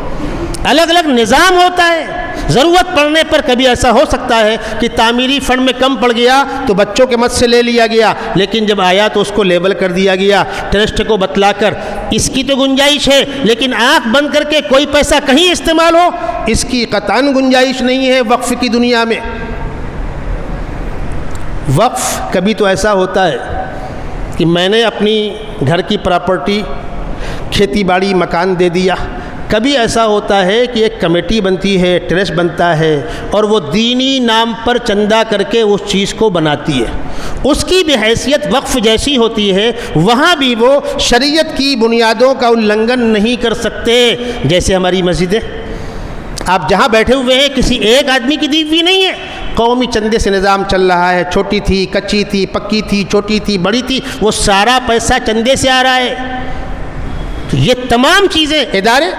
الگ الگ نظام ہوتا ہے۔ ضرورت پڑنے پر کبھی ایسا ہو سکتا ہے کہ تعمیری فنڈ میں کم پڑ گیا تو بچوں کے مد سے لے لیا گیا، لیکن جب آیا تو اس کو لیبل کر دیا گیا ٹرسٹ کو بتلا کر۔ اس کی تو گنجائش ہے، لیکن آنکھ بند کر کے کوئی پیسہ کہیں استعمال ہو، اس کی قطعاً گنجائش نہیں ہے وقف کی دنیا میں۔ وقف کبھی تو ایسا ہوتا ہے کہ میں نے اپنی گھر کی پراپرٹی، کھیتی باڑی، مکان دے دیا۔ کبھی ایسا ہوتا ہے کہ ایک کمیٹی بنتی ہے، ٹرسٹ بنتا ہے، اور وہ دینی نام پر چندہ کر کے اس چیز کو بناتی ہے، اس کی بھی حیثیت وقف جیسی ہوتی ہے۔ وہاں بھی وہ شریعت کی بنیادوں کا النگھن نہیں کر سکتے۔ جیسے ہماری مسجد ہے، آپ جہاں بیٹھے ہوئے ہیں کسی ایک آدمی کی دی ہوئی نہیں ہے، قومی چندے سے نظام چل رہا ہے۔ چھوٹی تھی، کچی تھی، پکی تھی، چھوٹی تھی، بڑی تھی، وہ سارا پیسہ چندے سے آ رہا ہے۔ تو یہ تمام چیزیں، ادارے،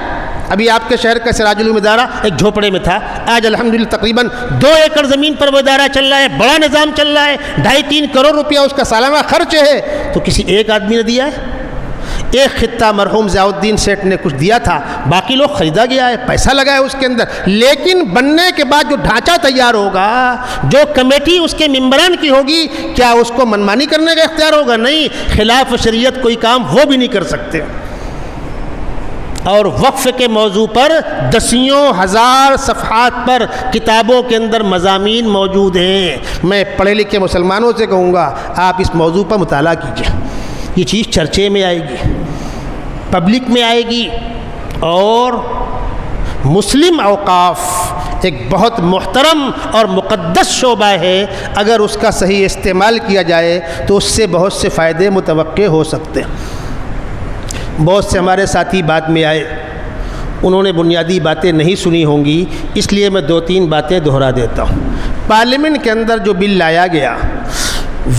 ابھی آپ کے شہر کا سراج العلوم ادارہ ایک جھوپڑے میں تھا، آج الحمدللہ تقریباً 2 ایکڑ زمین پر وہ ادارہ چل رہا ہے، بڑا نظام چل رہا ہے، 2.5-3 کروڑ روپیہ اس کا سالانہ خرچ ہے۔ تو کسی ایک آدمی نے دیا ہے؟ ایک خطہ مرحوم ضیاء الدین سیٹھ نے کچھ دیا تھا، باقی لوگ خریدا گیا ہے، پیسہ لگا ہے اس کے اندر، لیکن بننے کے بعد جو ڈھانچہ تیار ہوگا، جو کمیٹی اس کے ممبران کی ہوگی، کیا اس کو منمانی کرنے کا اختیار ہوگا؟ نہیں، خلاف شریعت کوئی کام وہ بھی نہیں کر سکتے۔ اور وقف کے موضوع پر 10,000 صفحات پر کتابوں کے اندر مضامین موجود ہیں۔ میں پڑھے لکھے مسلمانوں سے کہوں گا آپ اس موضوع پر مطالعہ کیجیے، یہ چیز چرچے میں آئے گی، پبلک میں آئے گی۔ اور مسلم اوقاف ایک بہت محترم اور مقدس شعبہ ہے، اگر اس کا صحیح استعمال کیا جائے تو اس سے بہت سے فائدے متوقع ہو سکتے ہیں۔ بہت سے ہمارے ساتھی بعد میں آئے، انہوں نے بنیادی باتیں نہیں سنی ہوں گی، اس لیے میں 2-3 باتیں دہرا دیتا ہوں۔ پارلیمنٹ کے اندر جو بل لایا گیا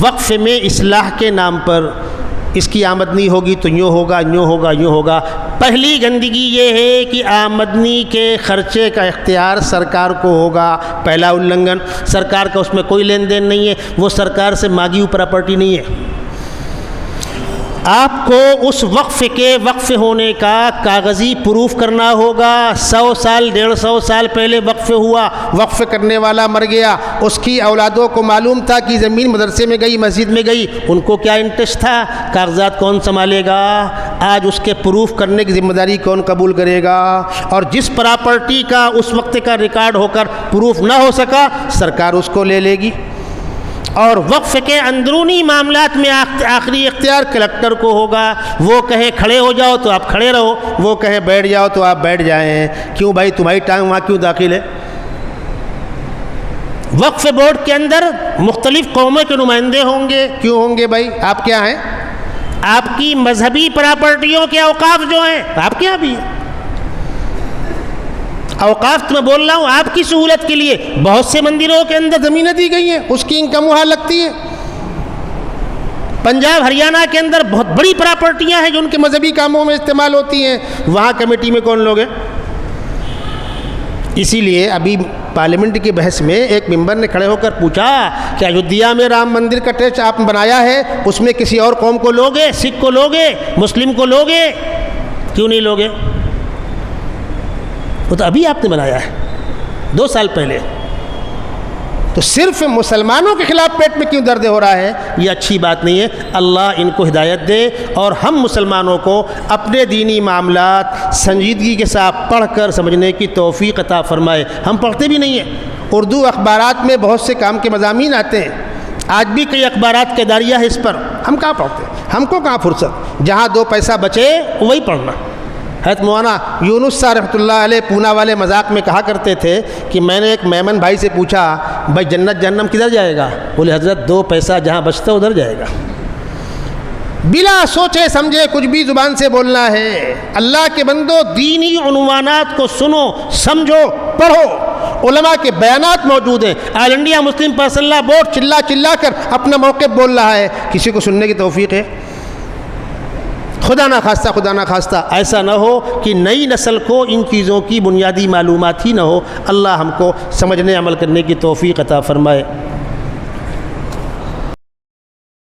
وقف میں اصلاح کے نام پر، اس کی آمدنی ہوگی تو یوں ہوگا، یوں ہوگا، یوں ہوگا۔ پہلی گندگی یہ ہے کہ آمدنی کے خرچے کا اختیار سرکار کو ہوگا، پہلا النگھن۔ سرکار کا اس میں کوئی لین دین نہیں ہے، وہ سرکار سے مانگی ہوئی پراپرٹی نہیں ہے۔ آپ کو اس وقف کے وقف ہونے کا کاغذی پروف کرنا ہوگا۔ 100 سال 150 سال پہلے وقف ہوا، وقف کرنے والا مر گیا، اس کی اولادوں کو معلوم تھا کہ زمین مدرسے میں گئی، مسجد میں گئی، ان کو کیا انٹرسٹ تھا، کاغذات کون سنبھالے گا؟ آج اس کے پروف کرنے کی ذمہ داری کون قبول کرے گا؟ اور جس پراپرٹی کا اس وقت کا ریکارڈ ہو کر پروف نہ ہو سکا، سرکار اس کو لے لے گی۔ اور وقف کے اندرونی معاملات میں آخری اختیار کلکٹر کو ہوگا۔ وہ کہے کھڑے ہو جاؤ تو آپ کھڑے رہو، وہ کہے بیٹھ جاؤ تو آپ بیٹھ جائیں۔ کیوں بھائی، تمہاری ٹانگ وہاں کیوں داخل ہے؟ وقف بورڈ کے اندر مختلف قوموں کے نمائندے ہوں گے، کیوں ہوں گے بھائی؟ آپ کیا ہیں؟ آپ کی مذہبی پراپرٹیوں کے اوقاف جو ہیں آپ کے یہاں بھی ہیں۔ اوقاف میں بول رہا ہوں آپ کی سہولت کے لیے، بہت سے مندروں کے اندر زمینیں دی گئی ہیں، اس کی انکم وہاں لگتی ہے۔ پنجاب ہریانہ کے اندر بہت بڑی پراپرٹیاں ہیں جو ان کے مذہبی کاموں میں استعمال ہوتی ہیں، وہاں کمیٹی میں کون لوگ ہیں؟ اسی لیے ابھی پارلیمنٹ کی بحث میں ایک ممبر نے کھڑے ہو کر پوچھا کہ ایودھیا میں رام مندر کا ٹرسٹ آپ نے بنایا ہے، اس میں کسی اور قوم کو لوگے، سکھ کو لوگے، مسلم کو لوگے، کیوں نہیں لوگے؟ وہ تو ابھی آپ نے بنایا ہے 2 سال پہلے، تو صرف مسلمانوں کے خلاف پیٹ میں کیوں درد ہو رہا ہے؟ یہ اچھی بات نہیں ہے۔ اللہ ان کو ہدایت دے اور ہم مسلمانوں کو اپنے دینی معاملات سنجیدگی کے ساتھ پڑھ کر سمجھنے کی توفیق عطا فرمائے۔ ہم پڑھتے بھی نہیں ہیں، اردو اخبارات میں بہت سے کام کے مضامین آتے ہیں، آج بھی کئی اخبارات کے اداریہ ہے اس پر، ہم کہاں پڑھتے ہیں؟ ہم کو کہاں فرصت؟ جہاں 2 پیسہ بچے وہی پڑھنا، حضرت مولانا یونس صاحب رحمۃ اللہ علیہ پونا والے مذاق میں کہا کرتے تھے کہ میں نے ایک میمن بھائی سے پوچھا بھائی جنت جہنم کدھر جائے گا؟ بولے حضرت 2 پیسہ جہاں بچتا ادھر جائے گا۔ بلا سوچے سمجھے کچھ بھی زبان سے بولنا ہے۔ اللہ کے بندو دینی عنوانات کو سنو، سمجھو، پڑھو۔ علماء کے بیانات موجود ہیں۔ آل انڈیا مسلم پرسنل لا بورڈ چلا چلا کر اپنا موقف بول رہا ہے، کسی کو سننے کی توفیق ہے؟ خدا نہ خواستہ ایسا نہ ہو کہ نئی نسل کو ان چیزوں کی بنیادی معلومات ہی نہ ہو۔ اللہ ہم کو سمجھنے عمل کرنے کی توفیق عطا فرمائے۔